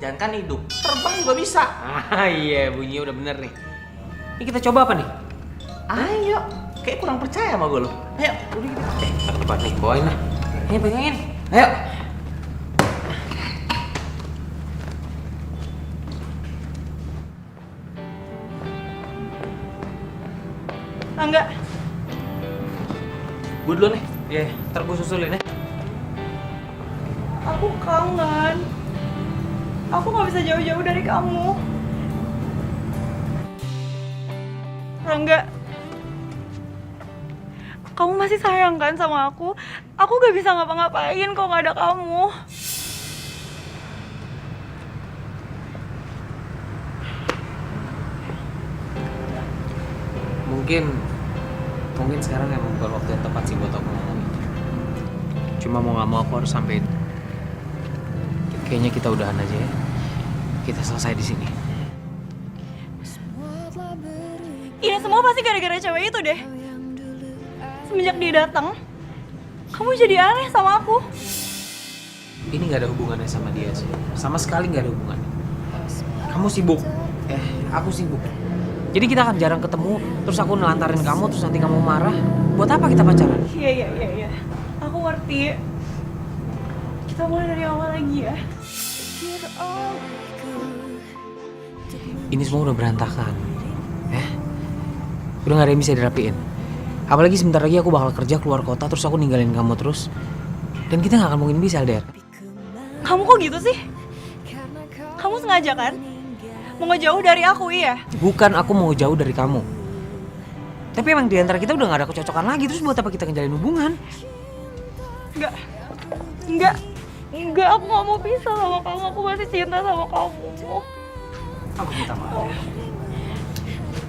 [SPEAKER 1] Jangan kan hidup, terbang juga bisa.
[SPEAKER 2] Ah iya, bunyinya udah bener nih. Ini kita coba apa nih?
[SPEAKER 1] Ayo, kayak kurang percaya sama gue lo. Ayo, udah kita pakai.
[SPEAKER 2] Ke tempat nih, bawain lah. Ini pegangin. Ayo.
[SPEAKER 11] Rangga,
[SPEAKER 1] Gue dulu nih.
[SPEAKER 2] Iya, ntar gue susulin ya.
[SPEAKER 11] aku kangen. Aku nggak bisa jauh-jauh dari kamu. Rangga, kamu masih sayang kan sama aku? Aku gak bisa ngapa-ngapain kalau nggak ada kamu.
[SPEAKER 2] Mungkin sekarang emang bukan waktu yang tepat sih buat aku ngomong. Cuma mau nggak mau aku harus sampein. Kayaknya kita udahan aja ya. Kita selesai di sini.
[SPEAKER 11] Ini semua pasti gara-gara cewek itu deh. Semenjak dia datang, kamu jadi aneh sama aku.
[SPEAKER 2] Ini nggak ada hubungannya sama dia sih. Sama sekali nggak ada hubungannya. Kamu sibuk. Aku sibuk. Jadi kita akan jarang ketemu, terus aku nelantarin kamu, terus nanti kamu marah. Buat apa kita pacaran?
[SPEAKER 11] Iya. Aku ngerti. Kita mulai dari awal lagi ya.
[SPEAKER 2] Ini semua udah berantakan. Udah gak ada yang bisa dirapiin. Apalagi sebentar lagi aku bakal kerja keluar kota, terus aku ninggalin kamu terus. Dan kita gak akan mungkin bisa, Der.
[SPEAKER 11] Kamu kok gitu sih? Kamu sengaja kan? Mau ngejauh dari aku, iya?
[SPEAKER 2] Bukan aku mau jauh dari kamu. Tapi emang di antara kita udah gak ada kecocokan lagi, terus buat apa kita ngejalin hubungan?
[SPEAKER 11] Enggak, aku gak mau pisah sama kamu. Aku masih cinta sama kamu.
[SPEAKER 2] Aku minta maaf ya.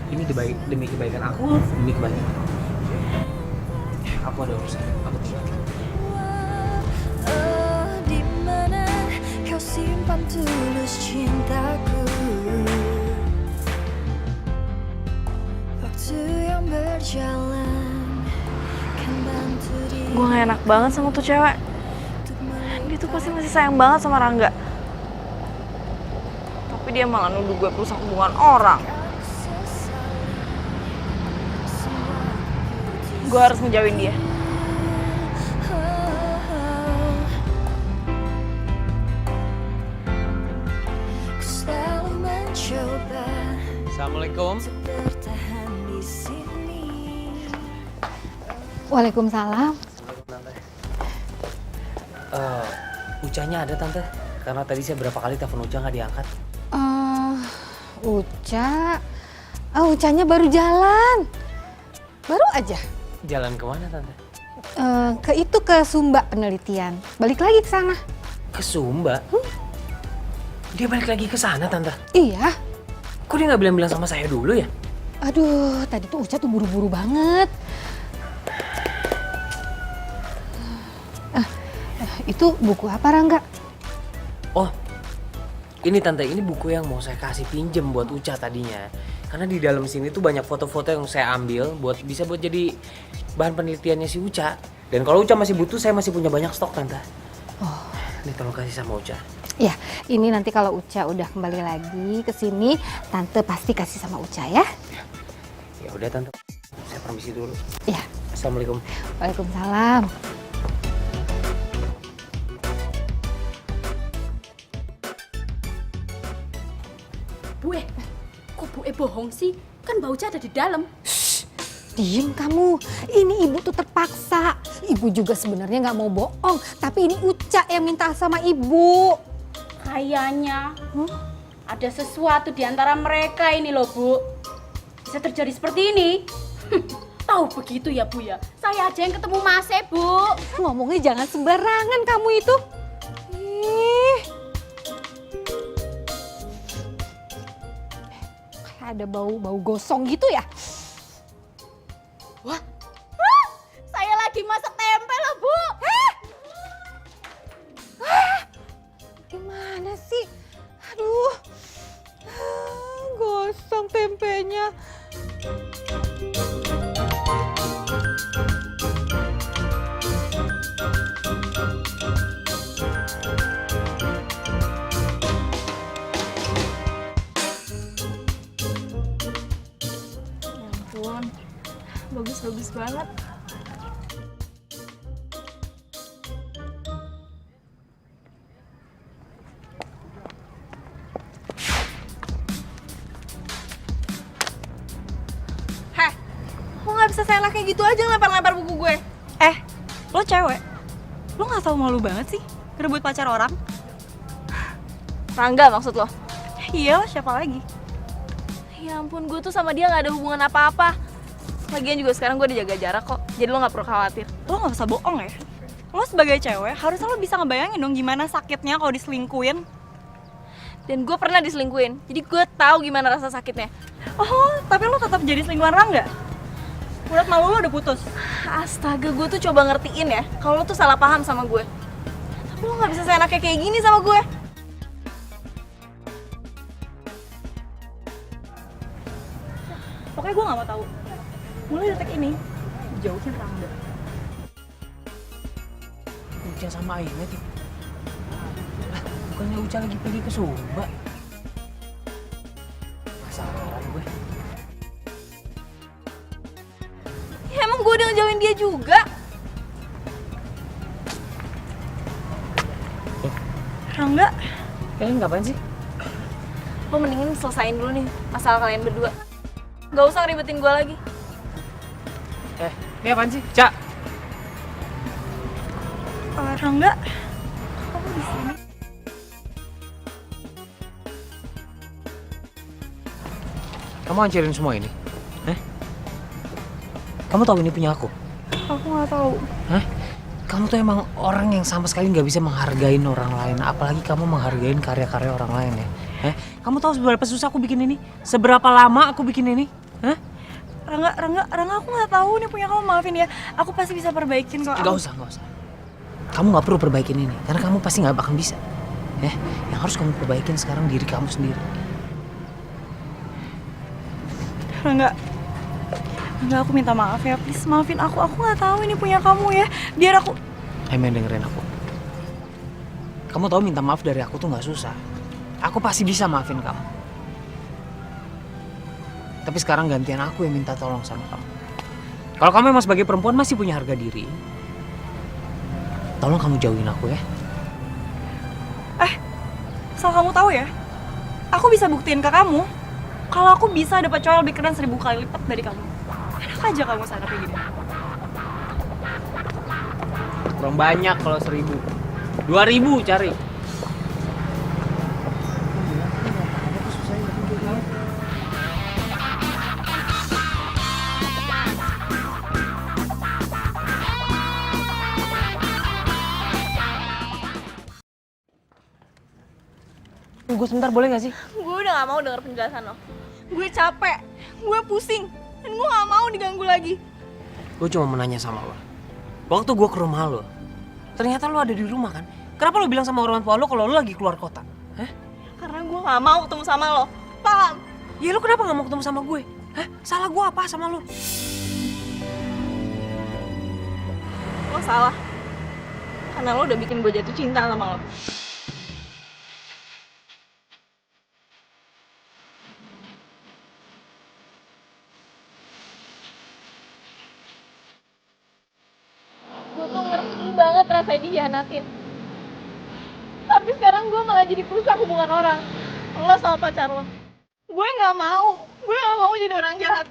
[SPEAKER 2] Ini demi kebaikan aku, demi kebaikan aku. Aku ada urusan, aku tinggal.
[SPEAKER 6] Di mana kau simpan tulus cintaku? Waktu yang berjalan kan bantu diri.
[SPEAKER 11] Gue gak enak banget sama tuh cewek. Dia tuh pasti masih sayang banget sama Rangga. Tapi dia malah nuduh gue perusak hubungan orang. Gue harus ngejauhin dia.
[SPEAKER 6] Ku selalu mencoba
[SPEAKER 2] Assalamualaikum.
[SPEAKER 6] bertahan di sini.
[SPEAKER 9] Waalaikumsalam.
[SPEAKER 2] Ucanya ada tante, karena tadi saya berapa kali telepon Uca nggak diangkat.
[SPEAKER 9] Ucanya baru jalan. Baru aja.
[SPEAKER 2] Jalan kemana tante?
[SPEAKER 9] Ke Sumba penelitian. Balik lagi ke sana.
[SPEAKER 2] Ke Sumba? Dia balik lagi ke sana tante?
[SPEAKER 9] Iya.
[SPEAKER 2] Kok dia nggak bilang-bilang sama saya dulu ya?
[SPEAKER 9] Aduh, tadi tuh Uca tuh buru-buru banget. Itu buku apa, Rangga?
[SPEAKER 2] Oh, ini tante, ini buku yang mau saya kasih pinjem buat Uca tadinya. Karena di dalam sini tuh banyak foto-foto yang saya ambil bisa buat jadi bahan penelitiannya si Uca. Dan kalau Uca masih butuh, saya masih punya banyak stok tante.
[SPEAKER 9] Oh,
[SPEAKER 2] ini tolong kasih sama Uca.
[SPEAKER 9] Ya, ini nanti kalau Uca udah kembali lagi ke sini, tante pasti kasih sama Uca ya.
[SPEAKER 2] Ya udah tante, saya permisi dulu.
[SPEAKER 9] Ya.
[SPEAKER 2] Assalamualaikum.
[SPEAKER 9] Waalaikumsalam.
[SPEAKER 3] Kok Bu bohong sih? Kan Mbak Uca ada di dalam.
[SPEAKER 9] Diem kamu, ini ibu tuh terpaksa. Ibu juga sebenarnya nggak mau bohong, tapi ini Uca yang minta sama ibu.
[SPEAKER 3] Kayaknya ada sesuatu di antara mereka ini loh, Bu. Bisa terjadi seperti ini. Tahu begitu ya, Bu ya. Saya aja yang ketemu Mas Bu.
[SPEAKER 8] Ngomongnya jangan sembarangan kamu itu. Ih. Kayak ada bau gosong gitu ya.
[SPEAKER 3] Wah, saya lagi masak tempe loh, Bu.
[SPEAKER 8] Gimana sih? Aduh, gosong tempenya.
[SPEAKER 11] Ya ampun, bagus banget. Heh, lo gak bisa seenak kayak gitu aja ngelempar-lempar buku gue. Lo cewek, lo gak tau malu banget sih ngerebut pacar orang? Rangga maksud lo? Iya, siapa lagi? Ya ampun, gue tuh sama dia gak ada hubungan apa-apa. Lagian juga sekarang gue udah jaga jarak kok, jadi lo gak perlu khawatir. Lo gak usah bohong ya. Lo sebagai cewek, harusnya lo bisa ngebayangin dong gimana sakitnya kalau diselingkuin. Dan gue pernah diselingkuin, jadi gue tahu gimana rasa sakitnya. Oh, tapi lo tetap jadi selingkuhan Rangga? Urat malu lo udah putus? Astaga, gue tuh coba ngertiin ya, kalau lo tuh salah paham sama gue. Tapi lo gak bisa seenaknya kayak gini sama gue. Pokoknya gue gak mau tahu. Mulai detik ini, jauhin Rangga.
[SPEAKER 2] Uca sama Aina tuh. Lah, bukannya Uca lagi pergi ke Sumba? Penasaran gue.
[SPEAKER 11] Ya emang gue udah ngejauhin dia juga. Rangga,
[SPEAKER 2] Kalian ngapain sih?
[SPEAKER 11] lo mendingin selesain dulu nih masalah kalian berdua. Gak usah ngeribetin gue lagi.
[SPEAKER 2] Ini apaan sih? Cak!
[SPEAKER 11] Rangga, kamu di sini?
[SPEAKER 2] Kamu hancurin semua ini? Kamu tahu ini punya aku?
[SPEAKER 11] Aku gak tahu.
[SPEAKER 2] Kamu tuh emang orang yang sama sekali nggak bisa menghargain orang lain. Apalagi kamu menghargain karya-karya orang lain ya. Kamu tahu seberapa susah aku bikin ini? Seberapa lama aku bikin ini?
[SPEAKER 11] Rangga, aku nggak tahu nih punya kamu, maafin ya. Aku pasti bisa perbaikin kok.
[SPEAKER 2] Nggak usah. Kamu nggak perlu perbaikin ini, karena kamu pasti nggak bakal bisa. Yang harus kamu perbaikin sekarang diri kamu sendiri.
[SPEAKER 11] Rangga, aku minta maaf ya, please maafin aku. Aku nggak tahu ini punya kamu ya. Biar aku.
[SPEAKER 2] Ayo dengerin aku. Kamu tahu minta maaf dari aku tuh nggak susah. Aku pasti bisa maafin kamu. Tapi sekarang gantian aku yang minta tolong sama kamu. Kalau kamu emang sebagai perempuan masih punya harga diri, tolong kamu jauhin aku ya.
[SPEAKER 11] Asal kamu tahu ya, aku bisa buktiin ke kamu kalau aku bisa dapat cowok lebih keren 1000 kali lipat dari kamu. Enak aja kamu sana kayak gini.
[SPEAKER 2] Kurang banyak kalau 1000. 2000 cari. Gue sebentar boleh gak sih?
[SPEAKER 11] Gue udah gak mau denger penjelasan lo. Gue capek, gue pusing, dan gue gak mau diganggu lagi.
[SPEAKER 2] Gue cuma mau nanya sama lo. Waktu gue ke rumah lo, ternyata lo ada di rumah kan? Kenapa lo bilang sama orang tua lo kalau lo lagi keluar kota?
[SPEAKER 11] Karena gue gak mau ketemu sama lo, paham?
[SPEAKER 2] Ya lo kenapa gak mau ketemu sama gue? Salah gue apa sama lo?
[SPEAKER 11] Lo salah. Karena lo udah bikin gue jatuh cinta sama lo. Gue tuh ngerti banget rasanya dihianatin. Tapi sekarang gue malah jadi perusak hubungan orang. Lo sama pacar lo. Gue gak mau jadi orang jahat.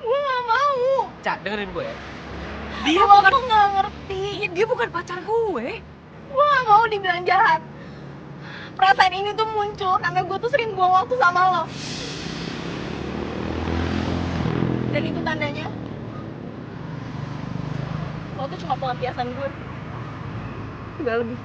[SPEAKER 11] Gue gak mau.
[SPEAKER 2] Cak, dengerin gue ya.
[SPEAKER 11] Dia bukan tuh gak ngerti.
[SPEAKER 2] Dia bukan pacar gue.
[SPEAKER 11] Gue gak mau dibilang jahat. perasaan ini tuh muncul karena gue tuh sering buang waktu sama lo. Dan itu tandanya lo tuh cuma pelampiasan gue. Gak lebih.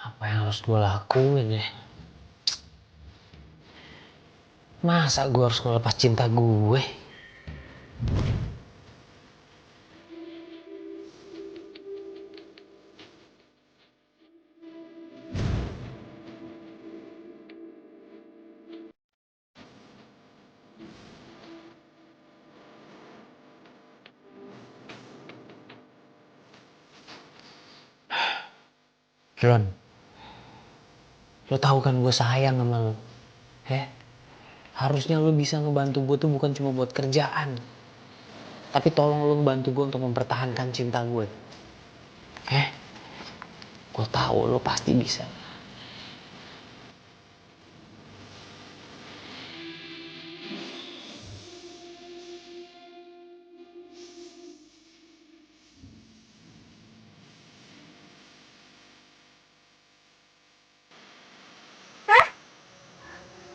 [SPEAKER 2] Apa yang harus gue lakuin ya? Masa gue harus ngelepas cinta gue? Ron, lo tahu kan gue sayang sama lo, harusnya lo bisa ngebantu gue tuh bukan cuma buat kerjaan, tapi tolong lo bantu gue untuk mempertahankan cinta gue, gue tahu lo pasti bisa.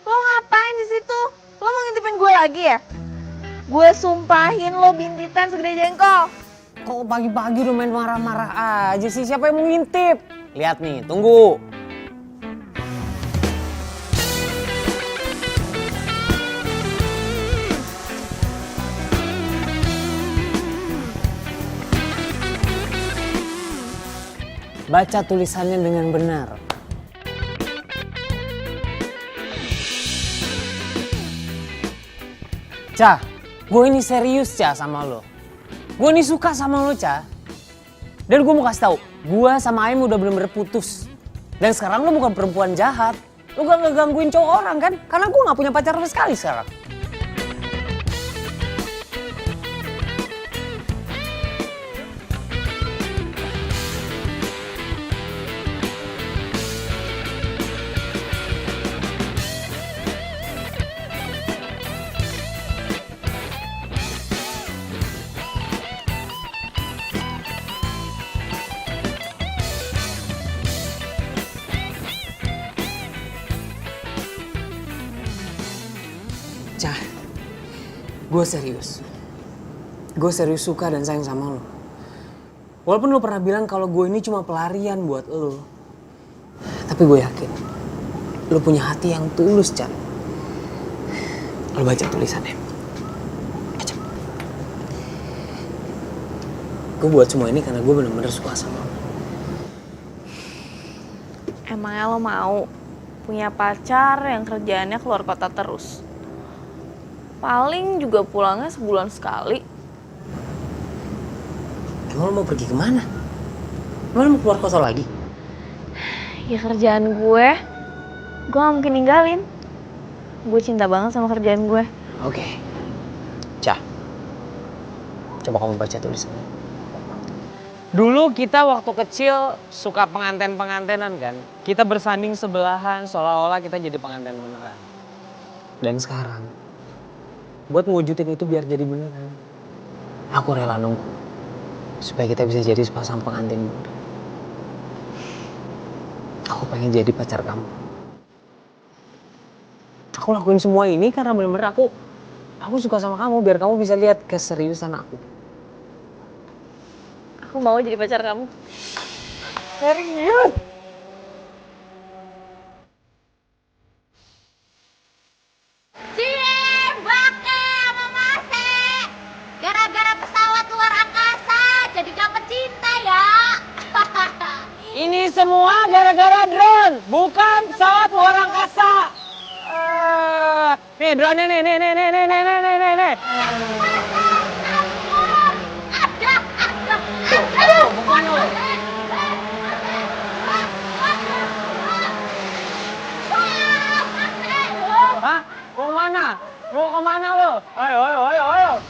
[SPEAKER 11] Lo ngapain di situ? Lo mau ngintipin gue lagi ya? Gue sumpahin lo bintitan segede jengkol.
[SPEAKER 2] Kok pagi-pagi udah main marah-marah aja sih? Siapa yang mau ngintip? Lihat nih, tunggu. Baca tulisannya dengan benar. Cah, gue ini serius Cah sama lo. Gue ini suka sama lo Cah. Dan gue mau kasih tahu, gue sama Aim udah bener-bener putus. Dan sekarang lo bukan perempuan jahat. Lo gak ngegangguin cowok orang kan? Karena gue gak punya pacar sama sekali sekarang. Cah, gue serius. Gue serius suka dan sayang sama lo. Walaupun lo pernah bilang kalau gue ini cuma pelarian buat lo. Tapi gue yakin, lo punya hati yang tulus, Cah. Lo baca tulisannya. Baca. Gue buat semua ini karena gue bener-bener suka sama lo.
[SPEAKER 11] Emangnya lo mau punya pacar yang kerjaannya keluar kota terus? Paling juga pulangnya sebulan sekali.
[SPEAKER 2] Emang lo mau pergi kemana? Emang lo mau keluar kota lagi?
[SPEAKER 11] Ya kerjaan gue gak mungkin ninggalin. Gue cinta banget sama kerjaan gue.
[SPEAKER 2] Oke. Cah, coba kamu baca tulisannya. Dulu kita waktu kecil suka penganten-pengantenan kan? Kita bersanding sebelahan seolah-olah kita jadi pengantin beneran. Dan sekarang, buat mewujudin itu biar jadi beneran, aku rela nunggu supaya kita bisa jadi sepasang pengantin muda. Aku pengen jadi pacar kamu. Aku lakuin semua ini karena bener-bener aku suka sama kamu biar kamu bisa lihat keseriusan aku.
[SPEAKER 11] Aku mau jadi pacar kamu. Serius?
[SPEAKER 2] semua gara-gara drone, bukan pesawat luar angkasa. Nih drone nih. Tuh, bukan lo. Hah? Mau kemana? Mau kemana lo? Ayo.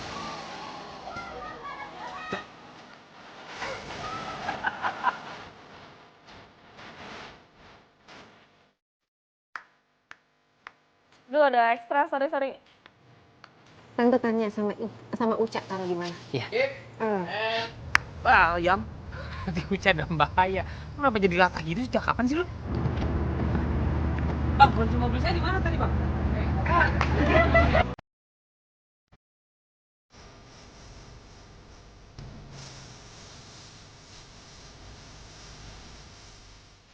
[SPEAKER 11] Duh, ada ekstra, sorry.
[SPEAKER 4] Tante tanya sama Uca taruh di mana?
[SPEAKER 2] Iya.
[SPEAKER 1] Wah, Yam.
[SPEAKER 2] Nanti Uca dalam bahaya. Kenapa jadi latah gitu? Sejak kapan sih lu? Bang, kunci mobil saya di mana tadi, Bang?